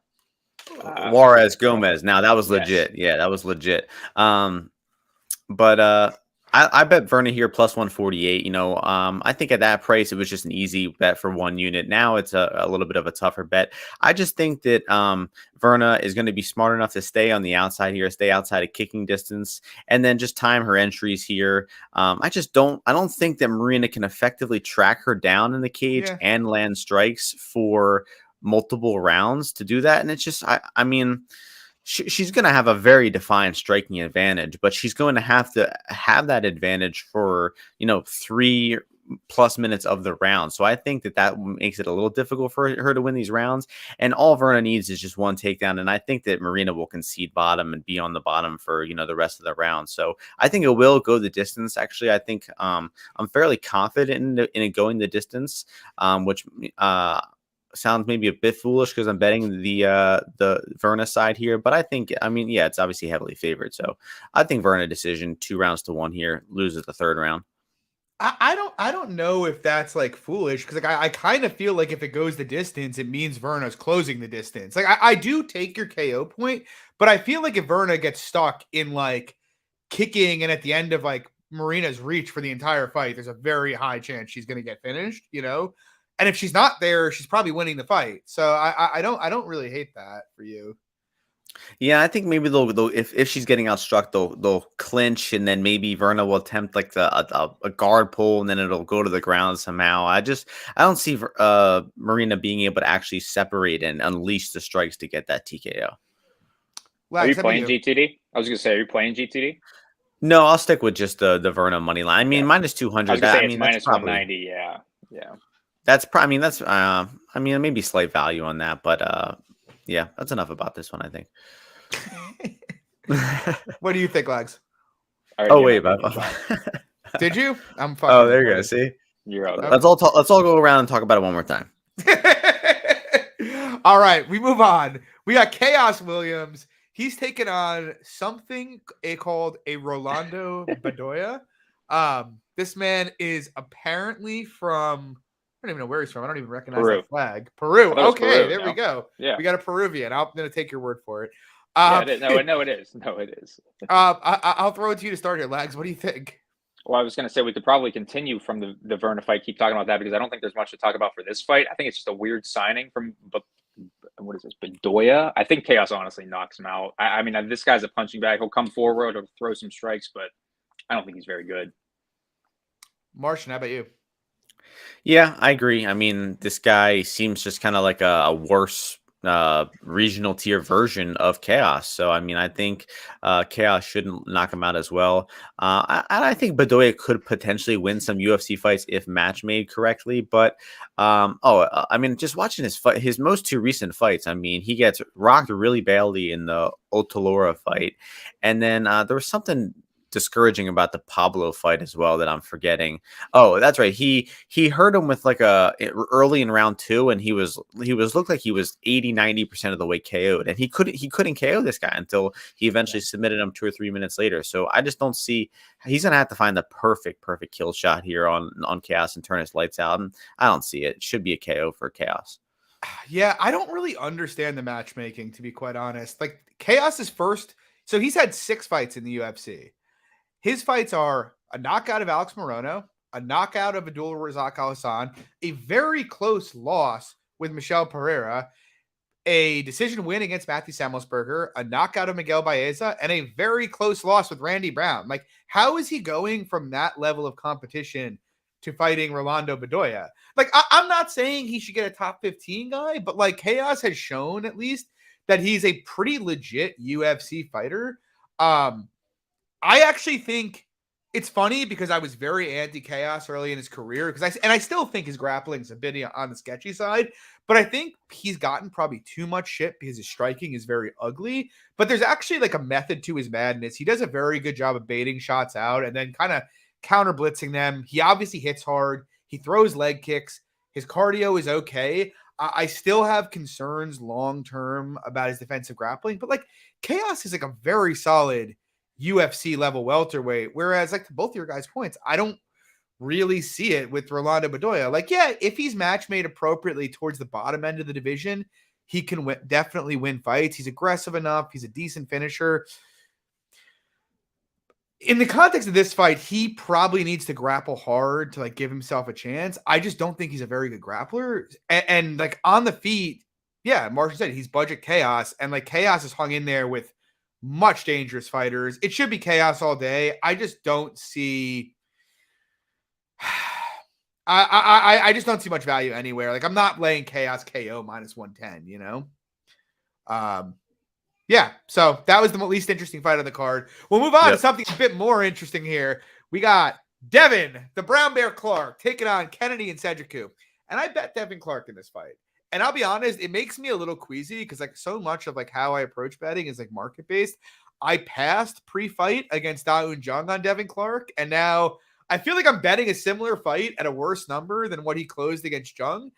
Juarez Gomez. Now that was legit. Yes. Yeah, that was legit. But I bet Verna here plus 148. You know, I think at that price it was just an easy bet for one unit. Now it's a little bit of a tougher bet. I just think that Verna is going to be smart enough to stay on the outside here, stay outside of kicking distance, and then just time her entries here. I don't think that Marina can effectively track her down in the cage and land strikes for multiple rounds to do that. And it's just, I mean, she's going to have a very defined striking advantage, but she's going to have that advantage for, 3+ minutes of the round. So I think that makes it a little difficult for her to win these rounds. And all Verna needs is just one takedown. And I think that Marina will concede bottom and be on the bottom for, the rest of the round. So I think it will go the distance. Actually, I think I'm fairly confident in it going the distance, which sounds maybe a bit foolish because I'm betting the Verna side here, but I think, it's obviously heavily favored. So I think Verna decision 2-1 here, loses the third round. I don't know if that's like foolish because like I kind of feel like if it goes the distance, it means Verna's closing the distance. Like I do take your KO point, but I feel like if Verna gets stuck in like kicking and at the end of like Marina's reach for the entire fight, there's a very high chance she's going to get finished, And if she's not there, she's probably winning the fight. So I don't really hate that for you. Yeah, I think maybe they'll if she's getting outstruck, they'll clinch, and then maybe Verna will attempt like a guard pull, and then it'll go to the ground somehow. I don't see Marina being able to actually separate and unleash the strikes to get that TKO. Are you playing GTD? I was gonna say, are you playing GTD? No, I'll stick with just the Verna money line. I mean, minus 200. I was gonna say it's minus 190. Yeah. That's maybe slight value on that, but yeah, that's enough about this one, I think. What do you think, Lags? Oh wait, did you? I'm fucking. Oh, there you go. See, you're out. Let's all go around and talk about it one more time. All right, we move on. We got Chaos Williams. He's taken on something called a Rolando Bedoya. This man is apparently from. I don't even know where he's from. I don't even recognize that flag. Peru. Okay, there we go. Yeah, we got a Peruvian. I'm going to take your word for it. It is. No, it is. I'll throw it to you to start here, Lags. What do you think? Well, I was going to say we could probably continue from the Verna fight. Keep talking about that because I don't think there's much to talk about for this fight. I think it's just a weird signing from what is this, Bedoya? I think Chaos honestly knocks him out. I mean, this guy's a punching bag. He'll come forward, he'll throw some strikes, but I don't think he's very good. Martian, how about you? Yeah, I agree. I mean, this guy seems just kind of like a worse regional tier version of Chaos. So, I mean, I think Chaos shouldn't knock him out as well. I think Bedoya could potentially win some UFC fights if match made correctly. But, I mean, just watching his most two recent fights, I mean, he gets rocked really badly in the Otalora fight. And then there was something discouraging about the Pablo fight as well that I'm forgetting. Oh, that's right. He hurt him with like early in round 2, and he looked like he was 80-90% of the way KO'd, and he couldn't KO this guy until he eventually submitted him 2 or 3 minutes later. So I just don't see, he's gonna have to find the perfect kill shot here on Chaos and turn his lights out, and I don't see it. It should be a KO for Chaos. Yeah, I don't really understand the matchmaking, to be quite honest. Like Chaos's first, so he's had 6 fights in the UFC. His fights are a knockout of Alex Morono, a knockout of Abdul Razak Al-Hassan, a very close loss with Michel Pereira, a decision win against Matthew Samuelsberger, a knockout of Miguel Baeza, and a very close loss with Randy Brown. Like, how is he going from that level of competition to fighting Rolando Bedoya? Like, I'm not saying he should get a top 15 guy, but like Chaos has shown at least that he's a pretty legit UFC fighter. I actually think it's funny because I was very anti-chaos early in his career because I still think his grappling is a bit on the sketchy side, but I think he's gotten probably too much shit because his striking is very ugly. But there's actually like a method to his madness. He does a very good job of baiting shots out and then kind of counter blitzing them. He obviously hits hard. He throws leg kicks. His cardio is okay. I still have concerns long term about his defensive grappling, but like Chaos is like a very solid UFC level welterweight. Whereas, like to both your guys' points, I don't really see it with Rolando Bedoya. Like, yeah, if he's match made appropriately towards the bottom end of the division, he can definitely win fights. He's aggressive enough. He's a decent finisher. In the context of this fight, he probably needs to grapple hard to like give himself a chance. I just don't think he's a very good grappler. And like on the feet, yeah, Martian said he's budget Chaos, and like Chaos is hung in there with much dangerous fighters. It should be Chaos all day. I just don't see. I just don't see much value anywhere. Like I'm not laying Chaos KO -110. You know. Yeah, so that was the least interesting fight on the card. We'll move on to something a bit more interesting here. We got Devin, the Brown Bear Clark, taking on Kennedy and Cédric. And I bet Devin Clark in this fight. And I'll be honest, it makes me a little queasy because like so much of like how I approach betting is like market-based. I passed pre-fight against Da Un Jung on Devin Clark, and now I feel like I'm betting a similar fight at a worse number than what he closed against Jung.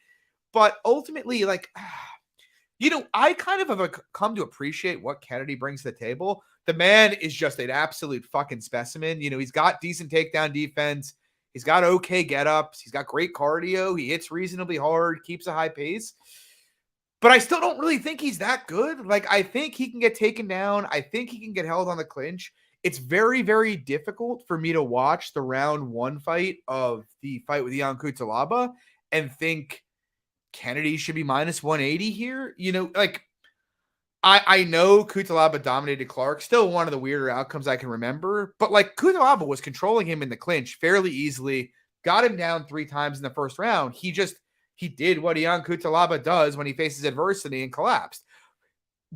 But ultimately, like... You know, I kind of have come to appreciate what Kennedy brings to the table. The man is just an absolute fucking specimen. You know, he's got decent takedown defense. He's got okay get-ups. He's got great cardio. He hits reasonably hard, keeps a high pace. But I still don't really think he's that good. Like, I think he can get taken down. I think he can get held on the clinch. It's very, very difficult for me to watch the round one fight of the fight with Ion Cutelaba and think Kennedy should be -180 here. You know, like I know Cutelaba dominated Clark, still one of the weirder outcomes I can remember, but like Cutelaba was controlling him in the clinch fairly easily, got him down 3 times in the first round. He did what Ion Cutelaba does when he faces adversity and collapsed.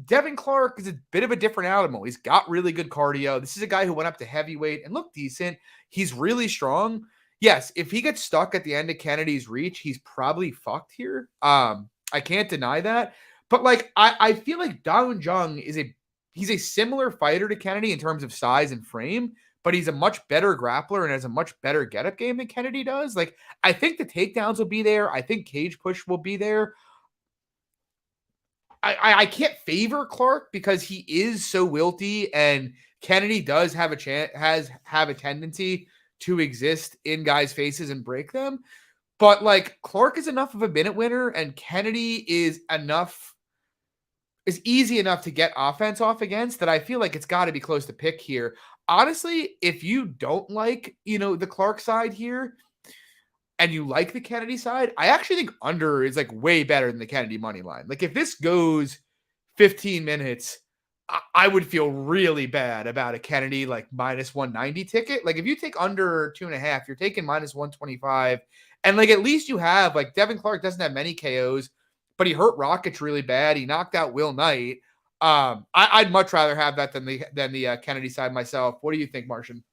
Devin Clark is a bit of a different animal. He's got really good cardio. This is a guy who went up to heavyweight and looked decent. He's really strong. Yes, if he gets stuck at the end of Kennedy's reach, he's probably fucked here. I can't deny that. But like I feel like Da Un Jung he's a similar fighter to Kennedy in terms of size and frame, but he's a much better grappler and has a much better get-up game than Kennedy does. Like I think the takedowns will be there. I think cage push will be there. I can't favor Clark because he is so wilty, and Kennedy does have a tendency to exist in guys' faces and break them. But like Clark is enough of a minute winner and Kennedy is easy enough to get offense off against that I feel like it's got to be close to pick here. Honestly, if you don't like, you know, the Clark side here and you like the Kennedy side, I actually think under is like way better than the Kennedy money line. Like if this goes 15 minutes, I would feel really bad about a Kennedy like -190 ticket. Like if you take under 2.5, you're taking -125. And like at least you have like Devin Clark doesn't have many KOs, but he hurt Rockets really bad. He knocked out Will Knight. I'd much rather have that than the Kennedy side myself. What do you think, Martian?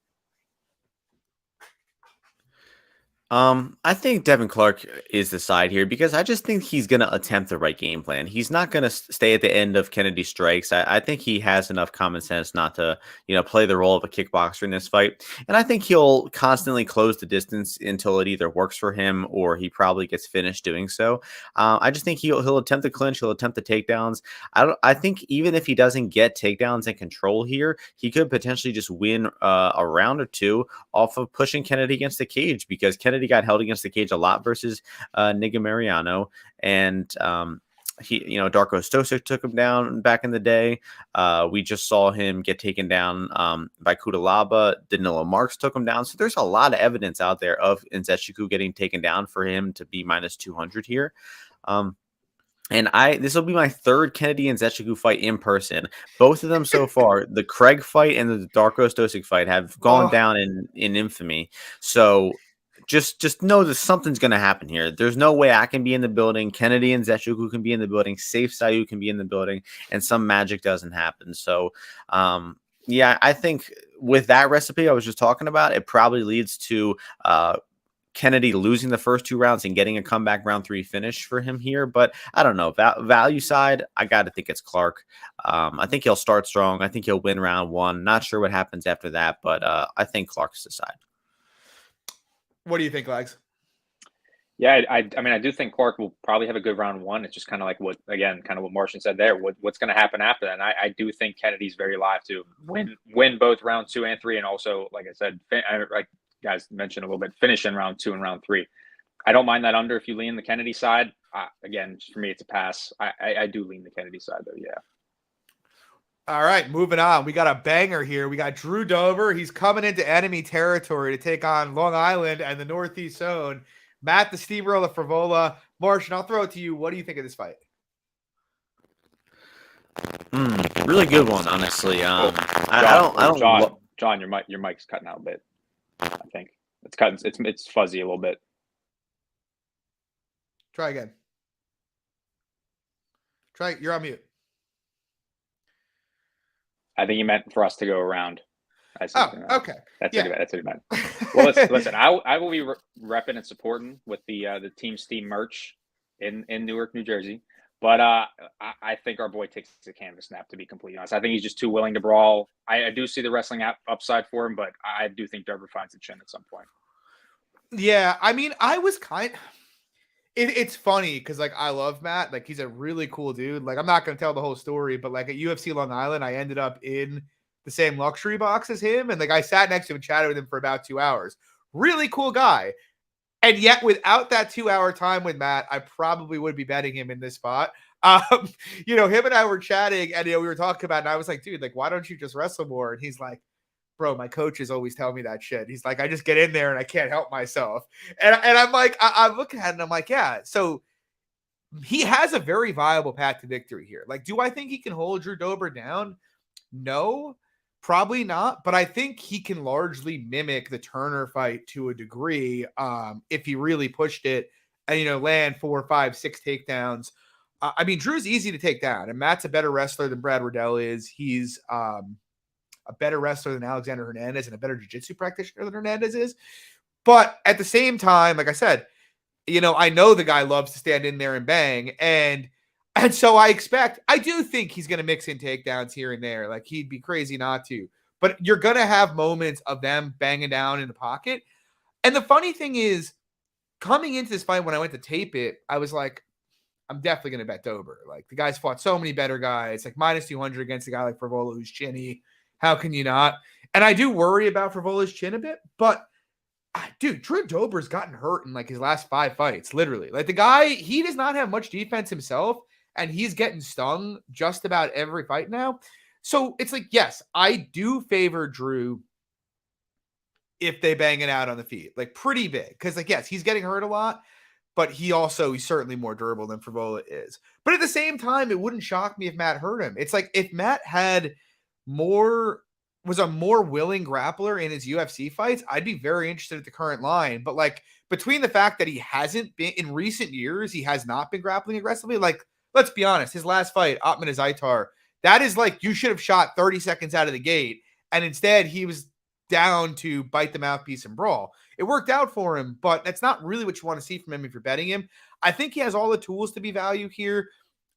I think Devin Clark is the side here because I just think he's going to attempt the right game plan. He's not going to stay at the end of Kennedy's strikes. I think he has enough common sense not to, you know, play the role of a kickboxer in this fight. And I think he'll constantly close the distance until it either works for him or he probably gets finished doing so. I just think he'll attempt the clinch. He'll attempt the takedowns. I think even if he doesn't get takedowns and control here, he could potentially just win a round or two off of pushing Kennedy against the cage because Kennedy got held against the cage a lot versus Niga Mariano, and Darko Stosic took him down back in the day. We just saw him get taken down by Cutelaba. Danilo Marks took him down. So there's a lot of evidence out there of Nzechukwu getting taken down for him to be -200 here. And this will be my third Kennedy and Nzechukwu fight in person. Both of them so far, the Craig fight and the Darko Stosic fight, have gone down in infamy. So just know that something's going to happen here. There's no way I can be in the building, Kennedy and Nzechukwu can be in the building, Safe Sayu can be in the building, and some magic doesn't happen. So Yeah, I think with that recipe I was just talking about, it probably leads to Kennedy losing the first 2 rounds and getting a comeback round 3 finish for him here. But I don't know. Value side, I got to think it's Clark. I think he'll start strong. I think he'll win round 1. Not sure what happens after that, but I think Clark's the side. What do you think, Legs? Yeah, I mean, I do think Clark will probably have a good round 1. It's just kind of like what Martian said there. What's going to happen after that? And I do think Kennedy's very live to win both round 2 and 3, and also, like I said, like guys mentioned a little bit, finish in round 2 and round 3. I don't mind that under if you lean the Kennedy side. Again, for me, it's a pass. I do lean the Kennedy side though. Yeah. All right, moving on. We got a banger here. We got Drew Dober. He's coming into enemy territory to take on Long Island and the Northeast Zone. Matt, the steamroller Frevola. Martian, I'll throw it to you. What do you think of this fight? Really good one, honestly. John, John, your mic's cutting out a bit. I think it's cutting. It's fuzzy a little bit. Try again. You're on mute. I think you meant for us to go around. Okay. That's what he meant. Well, listen. I will be repping and supporting with the Team Steam merch in Newark, New Jersey. But I think our boy takes the canvas snap, to be completely honest. I think he's just too willing to brawl. I do see the wrestling upside for him, but I do think Dober finds the chin at some point. Yeah, I mean, I was it's funny because, like, I love Matt. Like, he's a really cool dude. Like, I'm not going to tell the whole story, but, like, at UFC Long Island, I ended up in the same luxury box as him. And, like, I sat next to him and chatted with him for about 2 hours. Really cool guy. And yet, without that 2-hour time with Matt, I probably would be betting him in this spot. Him and I were chatting, and we were talking about it, and I was like, dude, like, why don't you just wrestle more? And he's like, bro, my coaches always tell me that shit. He's like, I just get in there and I can't help myself. And I'm like, I'm looking at it and I'm like, yeah. So he has a very viable path to victory here. Like, do I think he can hold Drew Dober down? No, probably not. But I think he can largely mimic the Turner fight to a degree if he really pushed it and, land 4, 5, 6 takedowns. I mean, Drew's easy to take down, and Matt's a better wrestler than Brad Riddell is. He's a better wrestler than Alexander Hernandez and a better jiu-jitsu practitioner than Hernandez is. But at the same time, like I said, I know the guy loves to stand in there and bang. And so I do think he's going to mix in takedowns here and there. Like, he'd be crazy not to. But you're going to have moments of them banging down in the pocket. And the funny thing is, coming into this fight, when I went to tape it, I was like, I'm definitely going to bet Dober. Like, the guy's fought so many better guys, like minus 200 against a guy like Frevola who's chinny. How can you not? And I do worry about Frevola's chin a bit, but dude, Drew Dober's gotten hurt in like his last 5 fights, literally. Like, the guy, he does not have much defense himself, and he's getting stung just about every fight now. So it's like, yes, I do favor Drew if they bang it out on the feet, like pretty big. Because, like, yes, he's getting hurt a lot, but he's certainly more durable than Frevola is. But at the same time, it wouldn't shock me if Matt hurt him. It's like, if Matt was a more willing grappler in his UFC fights, I'd be very interested at the current line. But, like, between the fact that he hasn't been in recent years, he has not been grappling aggressively. Like, let's be honest, his last fight, Otman Azaitar, that is like, you should have shot 30 seconds out of the gate, and instead he was down to bite the mouthpiece and brawl. It worked out for him, but that's not really what you want to see from him if you're betting him. I think he has all the tools to be value here.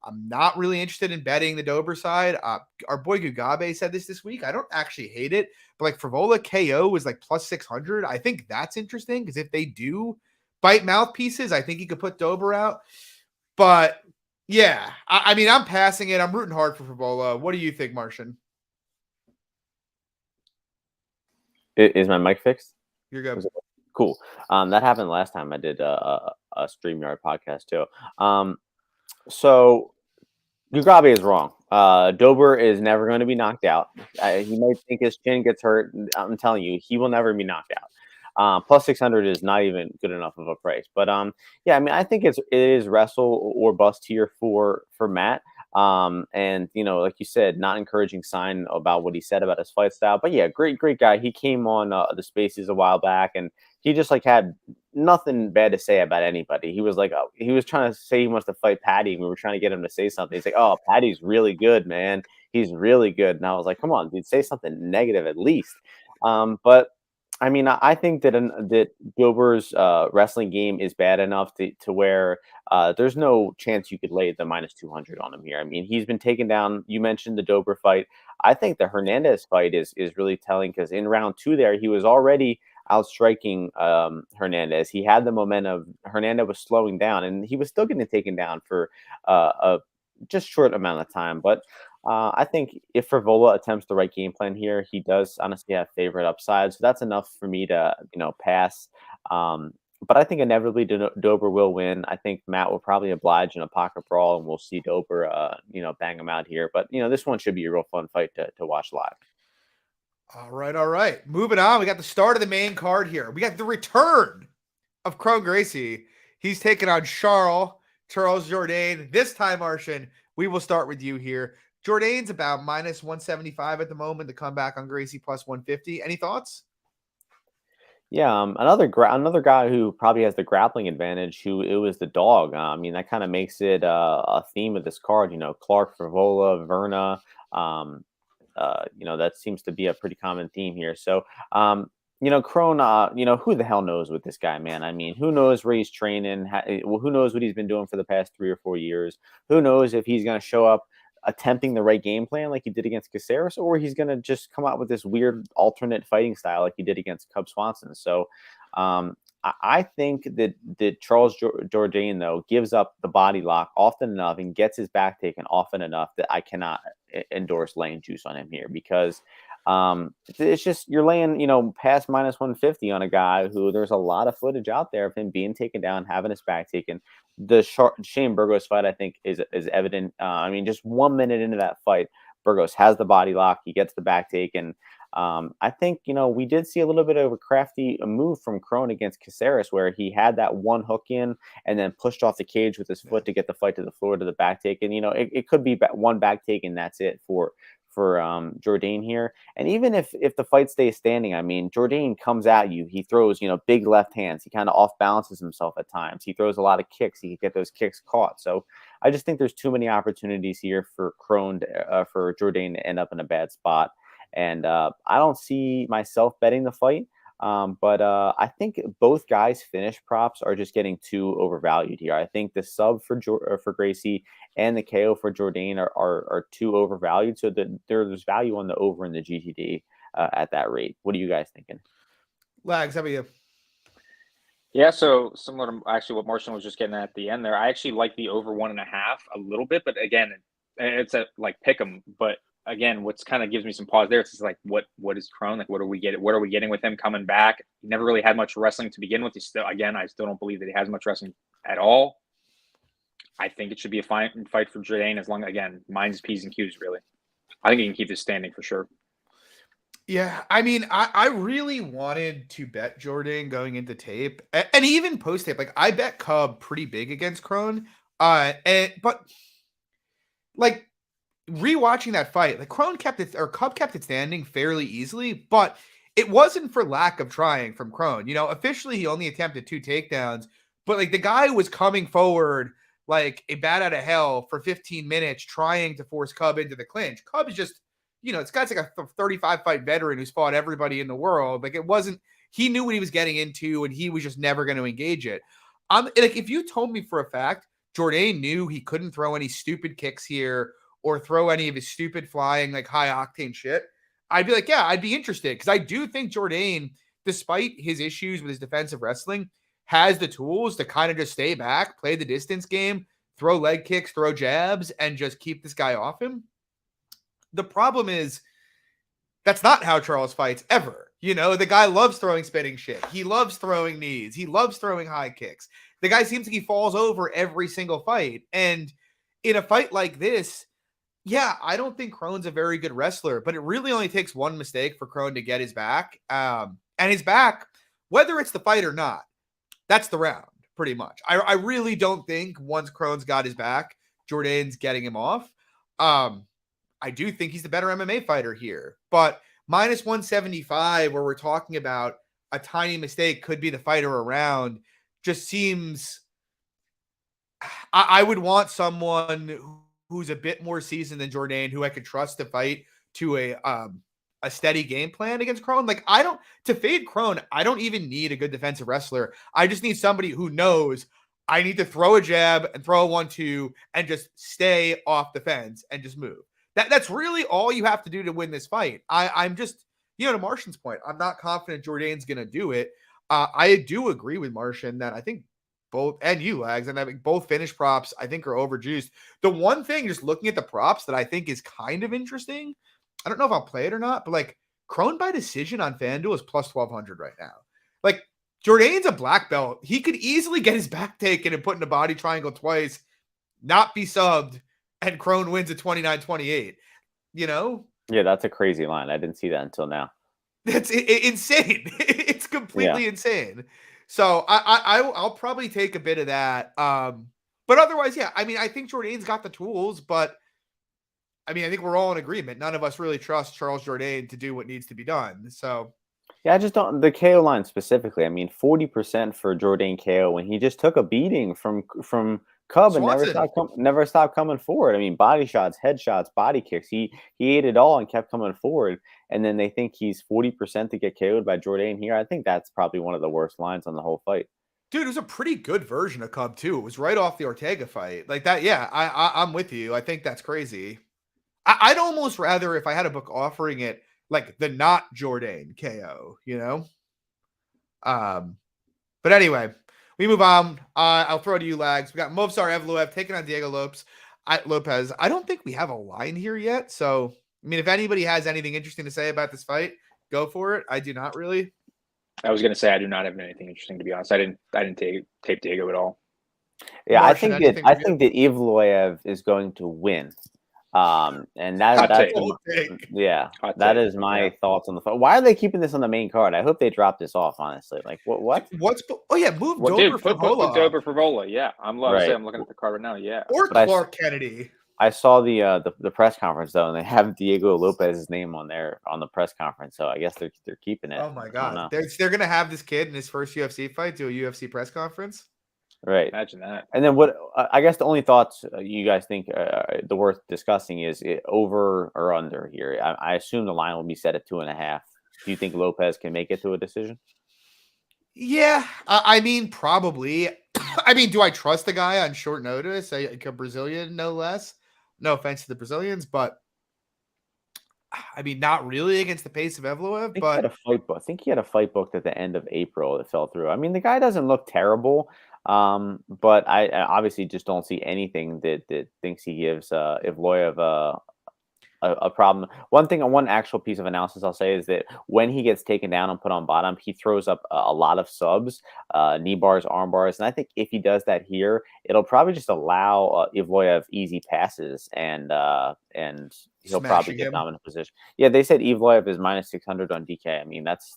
I'm not really interested in betting the Dober side. Our boy Gugabe said this week. I don't actually hate it, but like, Frevola KO is like plus 600. I think that's interesting because if they do bite mouthpieces, I think he could put Dober out. But yeah, I mean, I'm passing it. I'm rooting hard for Frevola. What do you think, Martian? Is my mic fixed? You're good. Cool. That happened last time I did a StreamYard podcast too. So Gugabe is wrong. Dober is never going to be knocked out. He might think his chin gets hurt. I'm telling you, he will never be knocked out. Plus 600 is not even good enough of a price. But yeah, I mean, I think it is wrestle or bust here for Matt. And, like you said, not encouraging sign about what he said about his fight style. But yeah, great guy. He came on the Spaces a while back, and he just like had nothing bad to say about anybody. He was like, he was trying to say he wants to fight Patty. We were trying to get him to say something. He's like, oh, Patty's really good, man. He's really good. And I was like, come on, dude, say something negative at least. But I mean, I think that Dober's wrestling game is bad enough to where there's no chance you could lay the -200 on him here. I mean, he's been taken down. You mentioned the Dober fight. I think the Hernandez fight is really telling, because in round 2 there, he was already outstriking Hernandez. He had the momentum. Hernandez was slowing down, and he was still getting taken down for a just short amount of time. But I think if Frevola attempts the right game plan here, he does honestly have favorite upside. So that's enough for me to, pass. But I think inevitably Dober will win. I think Matt will probably oblige in a pocket brawl, and we'll see Dober, bang him out here. But, this one should be a real fun fight to watch live. All right. Moving on. We got the start of the main card here. We got the return of Kron Gracie. He's taking on Charles Jourdain. This time, Martian, we will start with you here. Jourdain's about -175 at the moment. The comeback on Gracie +150. Any thoughts? Yeah, another guy who probably has the grappling advantage. It was the dog. I mean, that kind of makes it a theme of this card. Clark, Frevola, Verna. That seems to be a pretty common theme here. So, Kron, who the hell knows with this guy, man? I mean, who knows where he's training? Who knows what he's been doing for the past 3 or 4 years? Who knows if he's going to show up attempting the right game plan like he did against Caceres, or he's going to just come out with this weird alternate fighting style like he did against Cub Swanson. So I think that Charles Jourdain, though, gives up the body lock often enough and gets his back taken often enough that I cannot endorse laying juice on him here, because it's just, you're laying, past -150 on a guy who there's a lot of footage out there of him being taken down, having his back taken. The Shane Burgos fight, I think, is evident. I mean, just 1 minute into that fight, Burgos has the body lock. He gets the back taken. I think, we did see a little bit of a crafty move from Kron against Caceres, where he had that one hook in and then pushed off the cage with his foot to get the fight to the floor to the back take. And, it could be one back take and that's it for Jourdain here. And even if the fight stays standing, I mean, Jourdain comes at you. He throws, big left hands. He kind of off balances himself at times. He throws a lot of kicks. He can get those kicks caught. So I just think there's too many opportunities here for for Jourdain to end up in a bad spot. And I don't see myself betting the fight. But I think both guys' finish props are just getting too overvalued here. I think the sub for Gracie and the KO for Jourdain are too overvalued. So that there's value on the over in the GTD at that rate. What are you guys thinking? Lags, how about you? Yeah, so similar to actually what Martian was just getting at the end there. I actually like the over 1.5 a little bit, but again, it's a like pick 'em. But again, what's kind of gives me some pause there. It's just like, what is Kron? Like, what are we getting with him coming back? He never really had much wrestling to begin with. I still don't believe that he has much wrestling at all. I think it should be a fine fight for Jourdain, as long, again, mine's P's and Q's, really. I think he can keep this standing for sure. Yeah, I mean, I really wanted to bet Jourdain going into tape, and even post tape. Like, I bet Cub pretty big against Kron, but like rewatching that fight, like Cub kept it standing fairly easily, but it wasn't for lack of trying from Kron. Officially he only attempted 2 takedowns, but like the guy was coming forward like a bat out of hell for 15 minutes trying to force Cub into the clinch. Cub is just, this guy's like a 35 fight veteran who's fought everybody in the world. Like, he knew what he was getting into, and he was just never going to engage it. Like, if you told me for a fact Jourdain knew he couldn't throw any stupid kicks here or throw any of his stupid flying, like high octane shit, I'd be like, yeah, I'd be interested. Because I do think Jourdain, despite his issues with his defensive wrestling, has the tools to kind of just stay back, play the distance game, throw leg kicks, throw jabs, and just keep this guy off him. The problem is that's not how Charles fights ever. The guy loves throwing spinning shit. He loves throwing knees. He loves throwing high kicks. The guy seems like he falls over every single fight. And in a fight like this, yeah, I don't think Kron's a very good wrestler, but it really only takes one mistake for Kron to get his back. And his back, whether it's the fight or not, that's the round, pretty much. I really don't think once Kron's got his back, Jourdain's getting him off. I do think he's the better MMA fighter here, but minus 175, where we're talking about a tiny mistake could be the fighter around, just seems. I would want someone who's a bit more seasoned than Jourdain, who I could trust to fight to a steady game plan against Crone. Like, to fade Crone, I don't even need a good defensive wrestler. I just need somebody who knows I need to throw a jab and throw a 1-2 and just stay off the fence and just move. That's really all you have to do to win this fight. I'm just, to Martian's point, I'm not confident Jourdain's going to do it. I do agree with Martian that I think both, and you, Lags, and I think both finish props I think are overjuiced. The one thing, just looking at the props, that I think is kind of interesting, I don't know if I'll play it or not, but like Crone by decision on FanDuel is plus 1,200 right now. Like, Jourdain's a black belt. He could easily get his back taken and put in a body triangle twice, not be subbed, and Crone wins at 29-28. Yeah, that's a crazy line. I didn't see that until now. That's insane. It's completely insane. So I'll probably take a bit of that. But otherwise, yeah, I mean, I think Jourdain's got the tools, but I mean, I think we're all in agreement. None of us really trust Charles Jourdain to do what needs to be done. So yeah, I just don't, the KO line specifically. I mean, 40% for Jourdain KO when he just took a beating from Cub and never stopped coming forward. I mean, body shots, headshots, body kicks. He ate it all and kept coming forward. And then they think he's 40% to get KO'd by Jourdain here. I think that's probably one of the worst lines on the whole fight. Dude, it was a pretty good version of Cub too. It was right off the Ortega fight. Like that, yeah, I'm with you. I think that's crazy. I'd almost rather, if I had a book offering it, like the not Jourdain KO, But anyway, we move on. I'll throw it to you, Lags. We got Movsar Evloev taking on Diego Lopes. Lopez. I don't think we have a line here yet. So, I mean, if anybody has anything interesting to say about this fight, go for it. I do not really. I was going to say I do not have anything interesting, to be honest. I didn't tape Diego at all. Yeah, Martian, I think that Evloev is going to win. And that is my thoughts on the fight. Why are they keeping this on the main card? I hope they drop this off, honestly. Like what? Move Dober dude, put Dober Frevola. Yeah. I'm looking at the card right now. Yeah. Or Clark Kennedy. I saw the press conference though, and they have Diego Lopez's name on the press conference. So I guess they're keeping it. Oh my god. They're gonna have this kid in his first UFC fight do a UFC press conference. Right. Imagine that. And then what? I guess the only thoughts you guys think the worth discussing is it over or under here. I assume the line will be set at 2.5. Do you think Lopez can make it to a decision? Yeah, I mean, probably. I mean, do I trust the guy on short notice? A Brazilian, no less. No offense to the Brazilians, but I mean, not really against the pace of Evloev. But I think he had a fight booked at the end of April that fell through. I mean, the guy doesn't look terrible. But I obviously just don't see anything that thinks he gives Evloev a problem. One actual piece of analysis I'll say is that when he gets taken down and put on bottom, he throws up a lot of subs, knee bars, arm bars, and I think if he does that here, it'll probably just allow Evloev easy passes and he'll probably get dominant position. Yeah, they said Evloev is minus 600 on DK. I mean, that's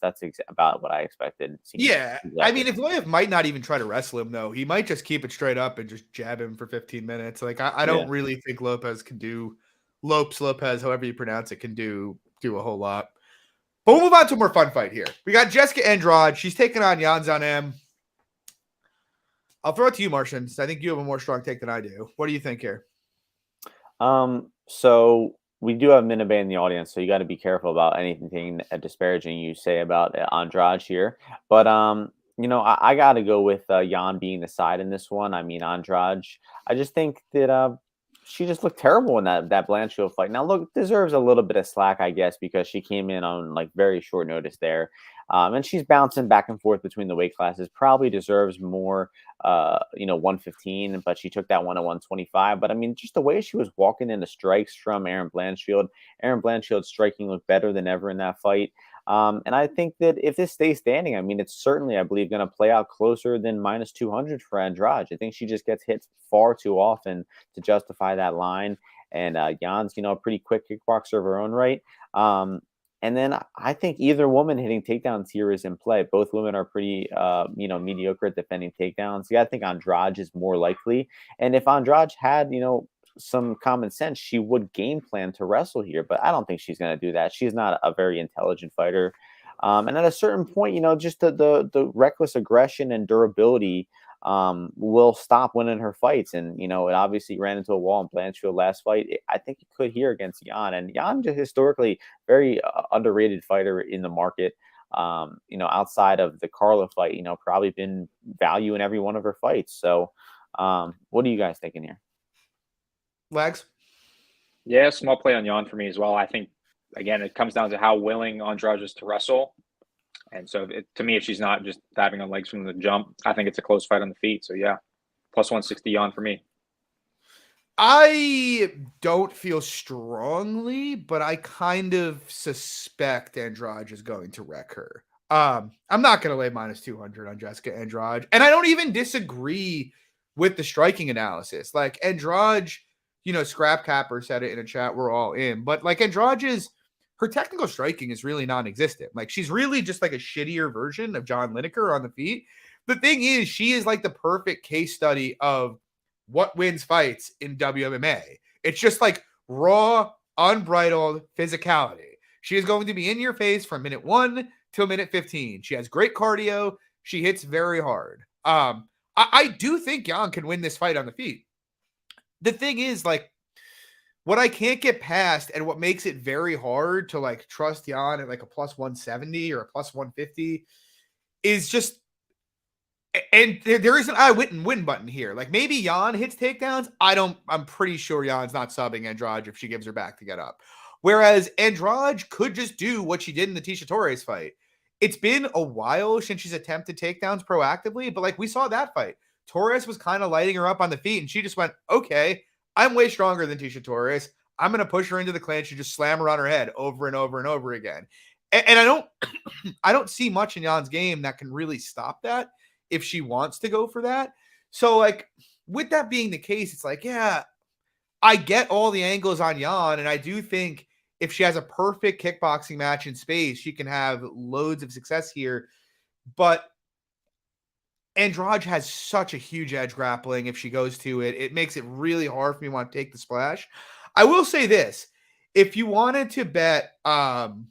about what I expected. Yeah, I mean, Evloev might not even try to wrestle him though. He might just keep it straight up and just jab him for 15 minutes. Like I don't really think Lopez can do. Lopez, however you pronounce it, can do a whole lot. But we'll move on to a more fun fight here. We got Jessica Andrade. She's taking on Yan Xiaonan. I'll throw it to you, Martian. I think you have a more strong take than I do. What do you think here? So we do have Minabay in the audience, so you got to be careful about anything disparaging you say about Andrade here. But I got to go with Yan being the side in this one. I mean, Andrade. I just think that she just looked terrible in that Blanchfield fight. Now, look, deserves a little bit of slack, I guess, because she came in on like very short notice there. And she's bouncing back and forth between the weight classes. Probably deserves more, 115, but she took that one at 125. But I mean, just the way she was walking into strikes from Erin Blanchfield. Erin Blanchfield's striking looked better than ever in that fight. And I think that if this stays standing, I mean, it's certainly, I believe, going to play out closer than minus 200 for Andrade. I think she just gets hit far too often to justify that line. And Jan's, a pretty quick kickboxer of her own right. And then I think either woman hitting takedowns here is in play. Both women are pretty, mediocre at defending takedowns. Yeah, I think Andrade is more likely. And if Andrade had, some common sense, she would game plan to wrestle here, but I don't think she's going to do that. She's not a very intelligent fighter. And at a certain point, just the reckless aggression and durability will stop winning her fights. And, it obviously ran into a wall in Blanchfield last fight. I think it could here against Yan. And Yan, just historically, very underrated fighter in the market. Outside of the Carla fight, probably been value in every one of her fights. So what are you guys thinking here? Legs? Yeah, small play on Yan for me as well. I think, again, it comes down to how willing Andrade is to wrestle. And so, to me, if she's not just diving on legs from the jump, I think it's a close fight on the feet. So, yeah, plus 160 Yan for me. I don't feel strongly, but I kind of suspect Andrade is going to wreck her. I'm not going to lay minus 200 on Jessica Andrade. And I don't even disagree with the striking analysis. Like Andrade, Scrap Capper said it in a chat we're all in. But like Andrade's, her technical striking is really non-existent. Like she's really just like a shittier version of John Lineker on the feet. The thing is, she is like the perfect case study of what wins fights in WMMA. It's just like raw, unbridled physicality. She is going to be in your face from minute 1 till minute 15. She has great cardio. She hits very hard. I do think Yan can win this fight on the feet. The thing is, like, what I can't get past and what makes it very hard to like trust Yan at like a plus 170 or a plus 150 is just, and there is an I win button here. Like maybe Yan hits takedowns. I'm pretty sure Yan's not subbing Andrade if she gives her back to get up. Whereas Andrade could just do what she did in the Tisha Torres fight. It's been a while since she's attempted takedowns proactively, but like we saw that fight. Torres was kind of lighting her up on the feet and she just went, okay, I'm way stronger than Tisha Torres. I'm going to push her into the clinch and just slam her on her head over and over and over again. And I don't see much in Yan's game that can really stop that if she wants to go for that. So like with that being the case, it's like, yeah, I get all the angles on Yan. And I do think if she has a perfect kickboxing match in space, she can have loads of success here. But Andrade has such a huge edge grappling. If she goes to it, it makes it really hard for me to want to take the splash. I will say this. If you wanted to bet, Yan,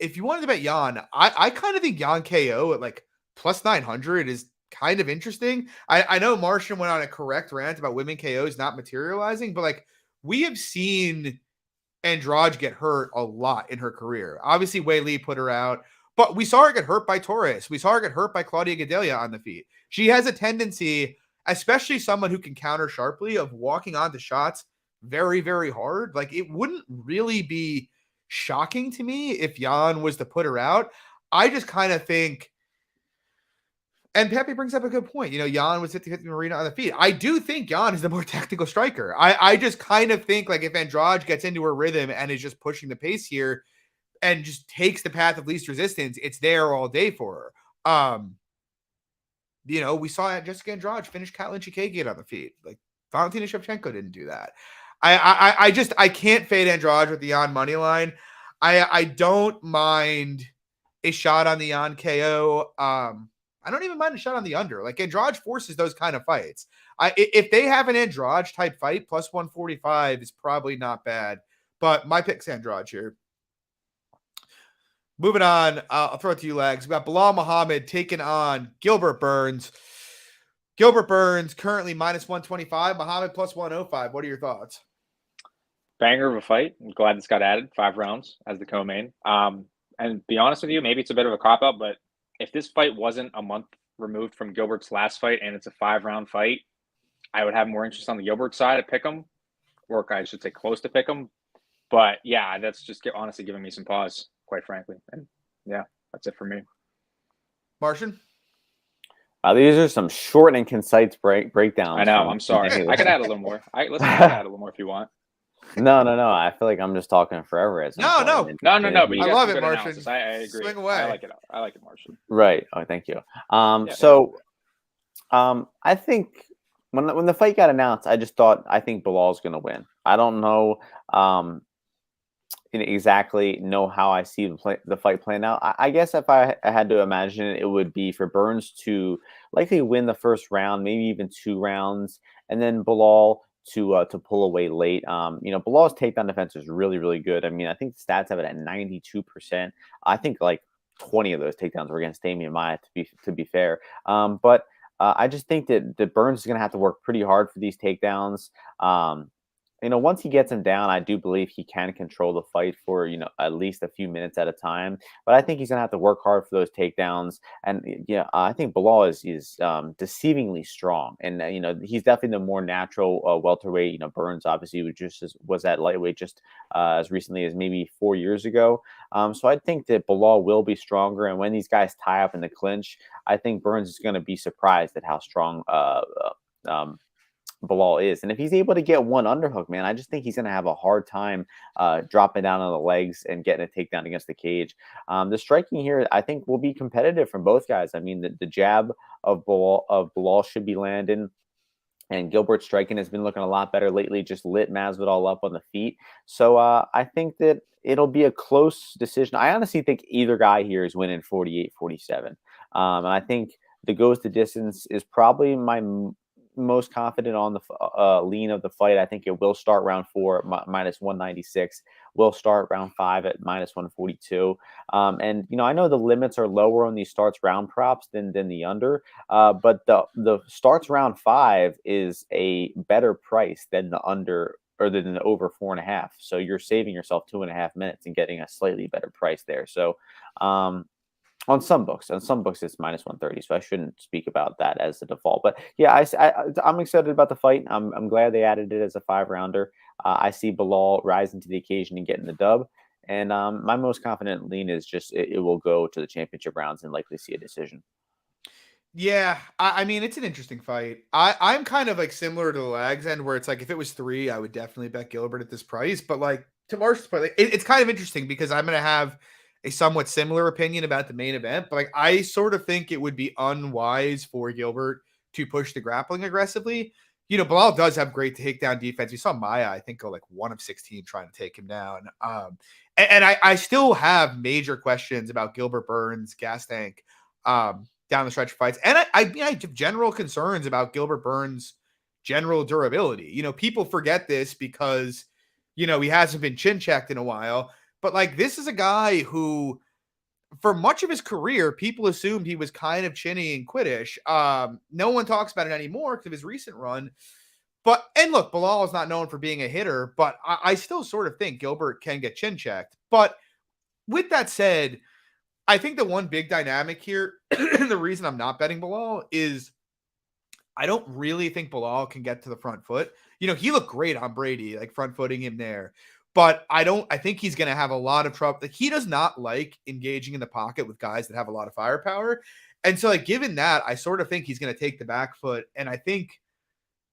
I kind of think Yan KO at like plus 900 is kind of interesting. I know Martian went on a correct rant about women KOs not materializing, but like we have seen Andrade get hurt a lot in her career. Obviously, Wei Li put her out, but we saw her get hurt by Torres. We saw her get hurt by Claudia Gadelha on the feet. She has a tendency, especially someone who can counter sharply, of walking onto shots very, very hard. Like it wouldn't really be shocking to me if Yan was to put her out. I just kind of think, and Pepe brings up a good point. Yan was 50-50 Marina on the feet. I do think Yan is the more technical striker. I just kind of think like if Andrade gets into her rhythm and is just pushing the pace here and just takes the path of least resistance, it's there all day for her. We saw Jessica Andrade finish Katlyn Chikagian on the feet. Like Valentina Shevchenko didn't do that. I can't fade Andrade with the Yan money line. I don't mind a shot on the Yan KO. I don't even mind a shot on the under. Like Andrade forces those kind of fights. If they have an Andrade type fight, plus 145 is probably not bad. But my pick's Andrade here. Moving on, I'll throw it to you, Legs. We got Belal Muhammad taking on Gilbert Burns. Gilbert Burns currently minus 125. Muhammad plus 105. What are your thoughts? Banger of a fight. I'm glad this got added. 5 rounds as the co-main. And be honest with you, maybe it's a bit of a cop-out, but if this fight wasn't a month removed from Gilbert's last fight and it's a 5-round fight, I would have more interest on the Gilbert side to pick him, or I should say close to pick him. But yeah, that's just honestly giving me some pause, quite frankly. And yeah, that's it for me. Martian? These are some short and concise breakdowns. I know. I'm sorry. I could add a little more. Let's add a little more if you want. No. I feel like I'm just talking forever. No. But I love it, Martian. I agree. Swing away. I like it, Martian. Right. Oh, thank you. I think when the fight got announced, I think Belal's going to win. I don't know exactly know how I see the fight playing out. I guess if I had to imagine it would be for Burns to likely win the first round, maybe even 2 rounds, and then Belal to pull away late. Belal's takedown defense is really, really good. I mean, I think the stats have it at 92%. I think like 20 of those takedowns were against Damian Maia, to be fair. But I just think that Burns is going to have to work pretty hard for these takedowns. Once he gets him down, I do believe he can control the fight for, at least a few minutes at a time. But I think he's going to have to work hard for those takedowns. And, I think Belal is deceivingly strong. And, he's definitely the more natural welterweight. Burns obviously was at lightweight just as recently as maybe 4 years ago. So I think that Belal will be stronger. And when these guys tie up in the clinch, I think Burns is going to be surprised at how strong Belal is. And if he's able to get one underhook, man, I just think he's going to have a hard time dropping down on the legs and getting a takedown against the cage. The striking here, I think, will be competitive from both guys. I mean, the jab of Belal should be landing. And Gilbert's striking has been looking a lot better lately, just lit Masvidal up on the feet. So I think that it'll be a close decision. I honestly think either guy here is winning 48-47. And I think the goes the distance is probably my most confident on the lean of the fight. I think it will start round 4 at minus 196. Will start round 5 at minus 142. And I know the limits are lower on these starts round props than the under, but the starts round 5 is a better price than the under or than the over 4.5. So you're saving yourself 2.5 minutes and getting a slightly better price there. So on some books it's minus 130, so I shouldn't speak about that as the default. But yeah, I'm excited about the fight. I'm glad they added it as a 5-rounder. I see Belal rising to the occasion and getting the dub. And my most confident lean is just it will go to the championship rounds and likely see a decision. Yeah, I mean, it's an interesting fight. I'm kind of like similar to the Lags end, where it's like if it was 3, I would definitely bet Gilbert at this price. But like to Marsh's point, it's kind of interesting because I'm going to have a somewhat similar opinion about the main event, but like I sort of think it would be unwise for Gilbert to push the grappling aggressively. Belal does have great takedown defense. We saw Maia, I think, go like 1 of 16 trying to take him down. And I still have major questions about Gilbert Burns' gas tank down the stretch of fights. And I have general concerns about Gilbert Burns' general durability. People forget this because, he hasn't been chin checked in a while. But like this is a guy who, for much of his career, people assumed he was kind of chinny and quittish. No one talks about it anymore because of his recent run. And look, Belal is not known for being a hitter, but I still sort of think Gilbert can get chin checked. But with that said, I think the one big dynamic here, and the reason I'm not betting Belal is I don't really think Belal can get to the front foot. He looked great on Brady, like front footing him there. But I think he's going to have a lot of trouble. Like, he does not like engaging in the pocket with guys that have a lot of firepower. And so, like, given that, I sort of think he's going to take the back foot. And I think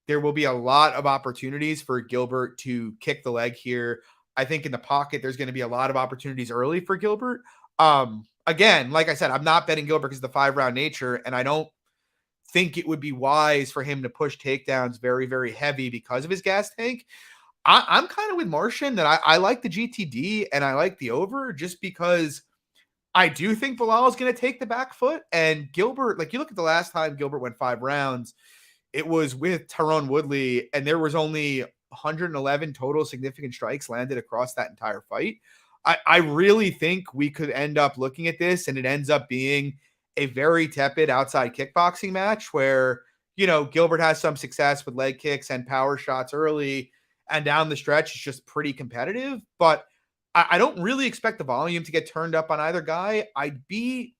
there will be a lot of opportunities for Gilbert to kick the leg here. I think in the pocket, there's going to be a lot of opportunities early for Gilbert. Again, like I said, I'm not betting Gilbert because of the 5-round nature. And I don't think it would be wise for him to push takedowns very, very heavy because of his gas tank. I'm kind of with Martian that I like the GTD and I like the over just because I do think Belal is going to take the back foot. And Gilbert, like you look at the last time Gilbert went 5 rounds, it was with Tyrone Woodley, and there was only 111 total significant strikes landed across that entire fight. I really think we could end up looking at this and it ends up being a very tepid outside kickboxing match where, Gilbert has some success with leg kicks and power shots early. And down the stretch, it's just pretty competitive. But I don't really expect the volume to get turned up on either guy. I'd be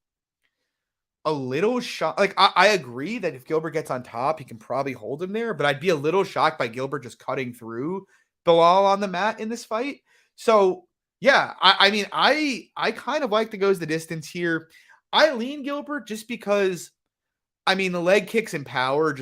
a little shocked. Like, I agree that if Gilbert gets on top, he can probably hold him there. But I'd be a little shocked by Gilbert just cutting through Belal on the mat in this fight. So, yeah, I kind of like the goes the distance here. I lean Gilbert just because, the leg kicks and power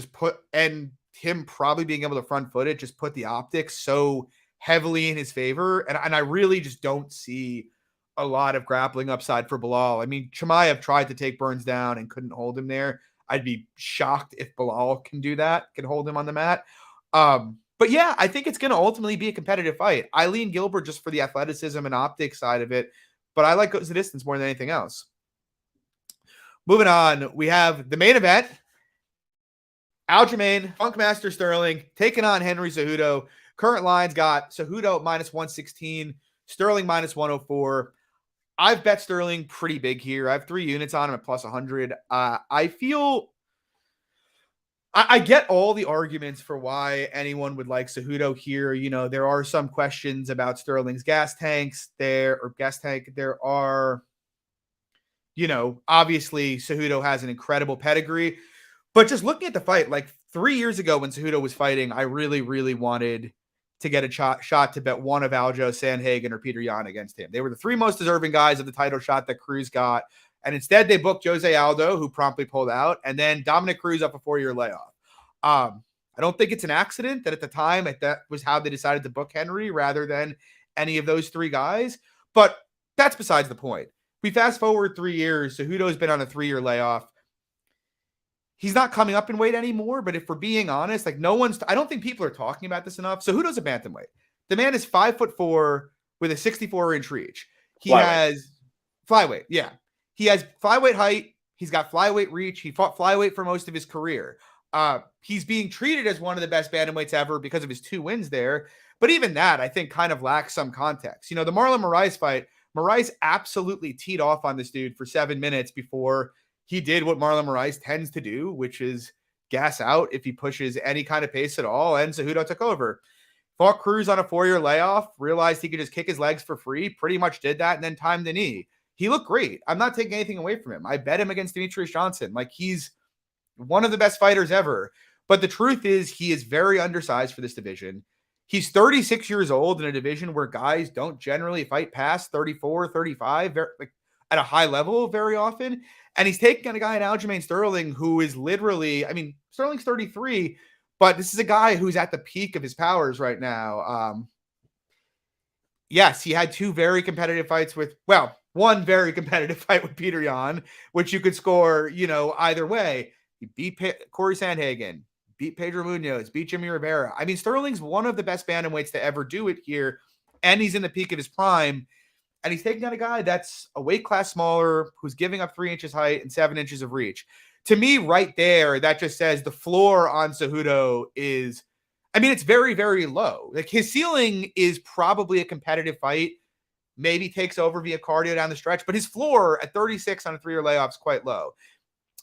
and him probably being able to front foot it just put the optics so heavily in his favor. And I really just don't see a lot of grappling upside for Belal. Chimaev tried to take Burns down and couldn't hold him there. I'd be shocked if Belal can do that, can hold him on the mat. But yeah, I think it's going to ultimately be a competitive fight. I lean Gilbert just for the athleticism and optics side of it, but I like goes the distance more than anything else. Moving on, we have the main event. Aljamain, Funkmaster Sterling, taking on Henry Cejudo. Current lines got Cejudo minus 116, Sterling minus 104. I've bet Sterling pretty big here. I have 3 units on him at plus 100. I feel I get all the arguments for why anyone would like Cejudo here. You know, there are some questions about Sterling's gas tank. There are, you know, obviously Cejudo has an incredible pedigree. But just looking at the fight, like 3 years ago when Cejudo was fighting, I really, really wanted to get a shot to bet one of Aljo, Sandhagen, or Peter Yan against him. They were the 3 most deserving guys of the title shot that Cruz got. And instead, they booked Jose Aldo, who promptly pulled out, and then Dominic Cruz up a 4-year layoff. I don't think it's an accident that at the time that was how they decided to book Henry rather than any of those 3 guys. But that's besides the point. We fast forward 3 years. Cejudo's been on a 3-year layoff. He's not coming up in weight anymore, but if we're being honest, like I don't think people are talking about this enough. Cejudo's a bantamweight. The man is 5'4" with a 64-inch reach. He has flyweight. Yeah. He has flyweight height. He's got flyweight reach. He fought flyweight for most of his career. He's being treated as one of the best bantamweights ever because of his 2 wins there. But even that, I think, kind of lacks some context. You know, the Marlon Moraes fight, Moraes absolutely teed off on this dude for 7 minutes before he did what Marlon Moraes tends to do, which is gas out if he pushes any kind of pace at all, and Cejudo took over. Fought Cruz on a 4-year layoff, realized he could just kick his legs for free, pretty much did that, and then timed the knee. He looked great. I'm not taking anything away from him. I bet him against Demetrius Johnson. Like, he's one of the best fighters ever. But the truth is, he is very undersized for this division. He's 36 years old in a division where guys don't generally fight past 34, 35, at a high level very often. And he's taking on a guy in Aljamain Sterling who is literally, I mean, Sterling's 33, but this is a guy who's at the peak of his powers right now. Yes, he had 2 very competitive fights one very competitive fight with Peter Yan, which you could score, you know, either way. He beat Corey Sandhagen, beat Pedro Munoz, beat Jimmy Rivera. I mean, Sterling's one of the best bantamweights to ever do it here, and he's in the peak of his prime. And he's taking on a guy that's a weight class smaller, who's giving up 3 inches height and 7 inches of reach. To me, right there, that just says the floor on Cejudo is, I mean, it's very, very low. Like, his ceiling is probably a competitive fight, maybe takes over via cardio down the stretch, but his floor at 36 on a 3-year layoff is quite low.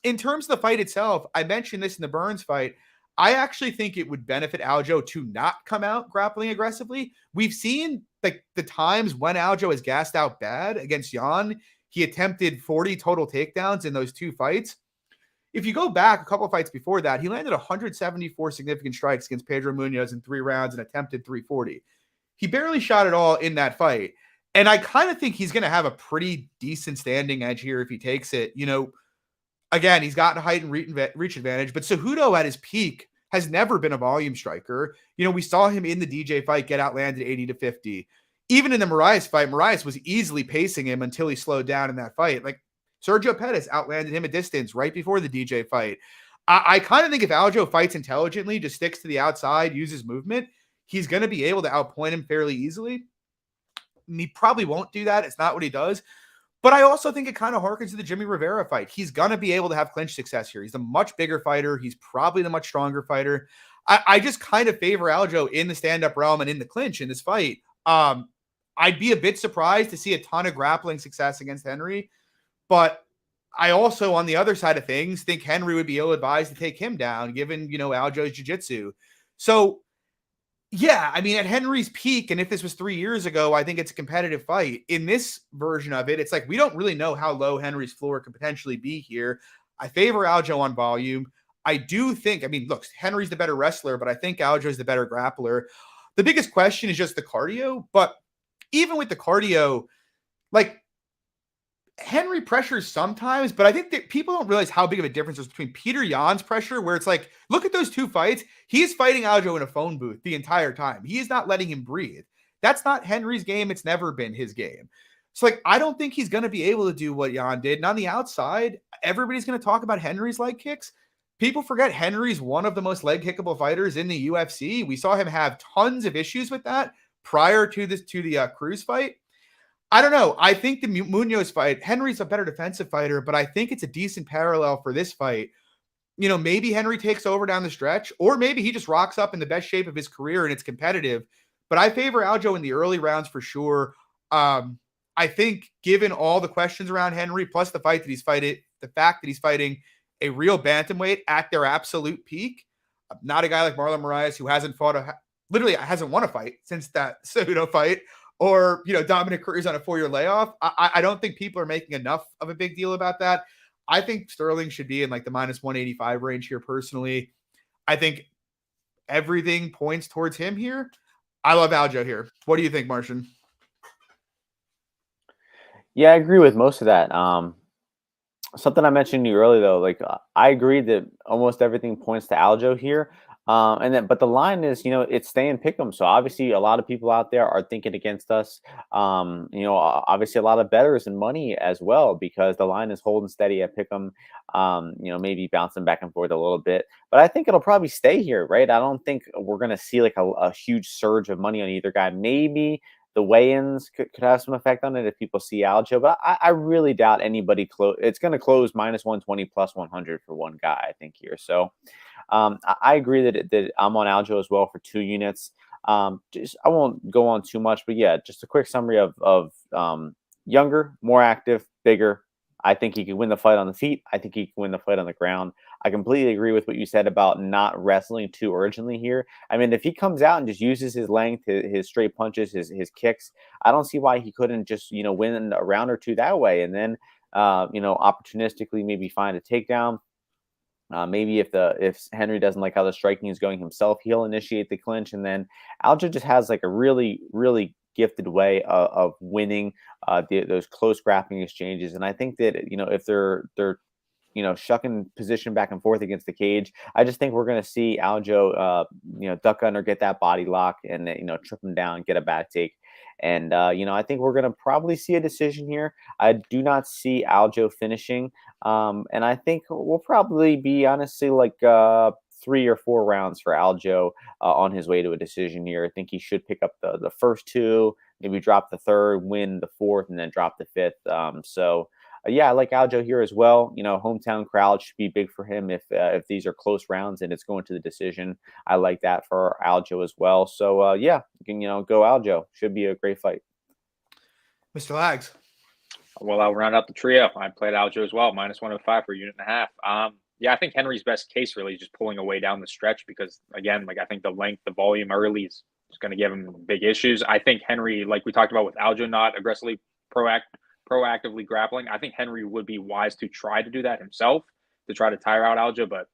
In terms of the fight itself, I mentioned this in the Burns fight. I actually think it would benefit Aljo to not come out grappling aggressively. We've seen like the times when Aljo has gassed out bad against Yan. He attempted 40 total takedowns in those 2 fights. If you go back a couple of fights before that, he landed 174 significant strikes against Pedro Munoz in 3 rounds and attempted 340. He barely shot at all in that fight. And I kind of think he's going to have a pretty decent standing edge here if he takes it. You know, again, he's got a height and reach advantage, but Cejudo at his peak has never been a volume striker. You know, we saw him in the DJ fight get outlanded 80-50. Even in the Moraes fight, Moraes was easily pacing him until he slowed down in that fight. Like, Sergio Pettis outlanded him a distance right before the DJ fight. I kind of think if Aljo fights intelligently, just sticks to the outside, uses movement, he's going to be able to outpoint him fairly easily. He probably won't do that. It's not what he does. But I also think it kind of harkens to the Jimmy Rivera fight. He's going to be able to have clinch success here. He's a much bigger fighter. He's probably the much stronger fighter. I just kind of favor Aljo in the stand-up realm and in the clinch in this fight. I'd be a bit surprised to see a ton of grappling success against Henry. But I also, on the other side of things, think Henry would be ill-advised to take him down, given, you know, Aljo's jiu-jitsu. So, yeah, I mean, at Henry's peak, and if this was 3 years ago, I think it's a competitive fight. In this version of it, it's like we don't really know how low Henry's floor could potentially be here. I favor Aljo on volume. I do think, I mean, look, Henry's the better wrestler, but I think Aljo's the better grappler. The biggest question is just the cardio, but even with the cardio, like, Henry pressures sometimes, but I think that people don't realize how big of a difference is between Peter Yan's pressure, where it's like, look at those 2 fights. He's fighting Aljo in a phone booth the entire time. He is not letting him breathe. That's not Henry's game. It's never been his game. So, like, I don't think he's going to be able to do what Yan did. And on the outside, everybody's going to talk about Henry's leg kicks. People forget Henry's one of the most leg kickable fighters in the UFC. We saw him have tons of issues with that prior to the Cruz fight. I don't know. I think the Munoz fight, Henry's a better defensive fighter, but I think it's a decent parallel for this fight. maybe Henry takes over down the stretch, or maybe he just rocks up in the best shape of his career and it's competitive. But I favor Aljo in the early rounds for sure. I think given all the questions around Henry, plus the fact that he's fighting a real bantamweight at their absolute peak, not a guy like Marlon Moraes who hasn't won a fight since that Cejudo fight, or Dominic Cruz on a 4-year layoff. I don't think people are making enough of a big deal about that. I think Sterling should be in like the minus 185 range here personally. I think everything points towards him here. I love Aljo here. What do you think, Martian? Yeah, I agree with most of that. Something I mentioned to you earlier, though, like I agree that almost everything points to Aljo here. But the line is, it's staying pick'em. So obviously a lot of people out there are thinking against us. Obviously a lot of bettors and money as well, because the line is holding steady at pick'em. Maybe bouncing back and forth a little bit, but I think it'll probably stay here, right? I don't think we're going to see like a huge surge of money on either guy. Maybe the weigh-ins could have some effect on it if people see Aljo, but I really doubt anybody it's going to close minus 120 plus 100 for one guy, I think, here. So I agree that I'm on Aljo as well for 2 units. I won't go on too much, but yeah, just a quick summary of younger, more active, bigger. I think he can win the fight on the feet. I think he can win the fight on the ground. I completely agree with what you said about not wrestling too urgently here. I mean, if he comes out and just uses his length, his straight punches, his kicks, I don't see why he couldn't just, win a round or 2 that way. And then, opportunistically maybe find a takedown. Maybe if Henry doesn't like how the striking is going himself, he'll initiate the clinch. And then Aljo just has like a really, really gifted way of winning those close grappling exchanges. And I think that, if they're shucking position back and forth against the cage, I just think we're going to see Aljo, duck under, get that body lock, and trip him down, get a back take. And, I think we're going to probably see a decision here. I do not see Aljo finishing. And I think we'll probably be, honestly, like 3 or 4 rounds for Aljo on his way to a decision here. I think he should pick up the first 2, maybe drop the 3rd, win the 4th, and then drop the 5th. Yeah, I like Aljo here as well. Hometown crowd should be big for him if these are close rounds and it's going to the decision. I like that for Aljo as well. So yeah, you can go Aljo. Should be a great fight. Mr. Lags. Well, I'll round out the trio. I played Aljo as well, minus 105 for 1.5. Yeah, I think Henry's best case really is just pulling away down the stretch because, again, I think the length, the volume early is going to give him big issues. I think Henry, like we talked about with Aljo, not aggressively proactively grappling. I think Henry would be wise to try to do that himself to try to tire out Aljo. But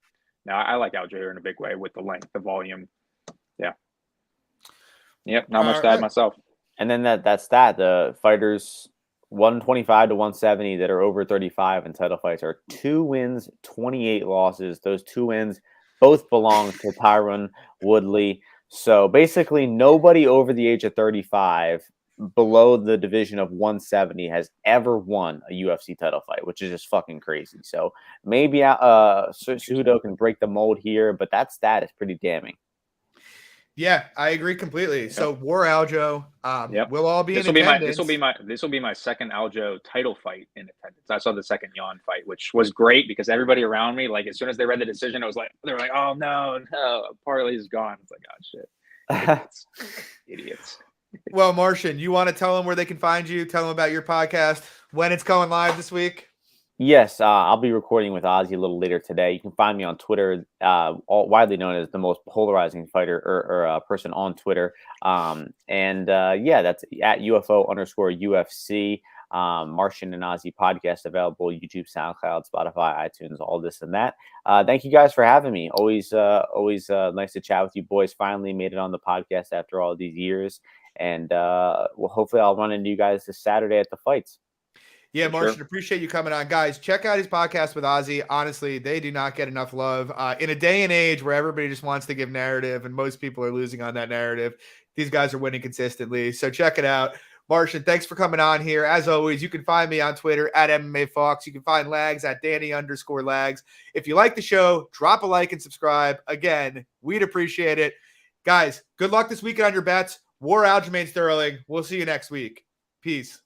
no, I like Aljo here in a big way with the length, the volume. Yeah. Yep. Not much to add myself. And then that's the fighters 125 to 170 that are over 35 in title fights are 2 wins, 28 losses. Those 2 wins both belong to Tyron Woodley. So basically nobody over the age of 35 below the division of 170 has ever won a UFC title fight, which is just fucking crazy. So maybe Cejudo can break the mold here, but that stat is pretty damning. Yeah, I agree completely. Yep. So War Aljo, we'll all be in attendance. This will be my second Aljo title fight in attendance. I saw the second Yan fight, which was great because everybody around me, like as soon as they read the decision, they were like, oh no, Parlay is gone. It's like, oh shit, idiots. Well, Martian, you want to tell them where they can find you? Tell them about your podcast, when it's going live this week. Yes, I'll be recording with Ozzy a little later today. You can find me on Twitter, widely known as the most polarizing fighter or person on Twitter. Yeah, that's at UFO_UFC. Martian and Ozzy podcast available, YouTube, SoundCloud, Spotify, iTunes, all this and that. Thank you guys for having me. Always nice to chat with you boys. Finally made it on the podcast after all these years. And hopefully I'll run into you guys this Saturday at the fights. Yeah, Martian, appreciate you coming on. Guys, check out his podcast with Ozzy. Honestly, they do not get enough love. In a day and age where everybody just wants to give narrative and most people are losing on that narrative, these guys are winning consistently. So check it out. Martian, thanks for coming on here. As always, you can find me on Twitter at MMA Fox. You can find Lags at Danny_Lags. If you like the show, drop a like and subscribe. Again, we'd appreciate it. Guys, good luck this weekend on your bets. War Aljamain Sterling. We'll see you next week. Peace.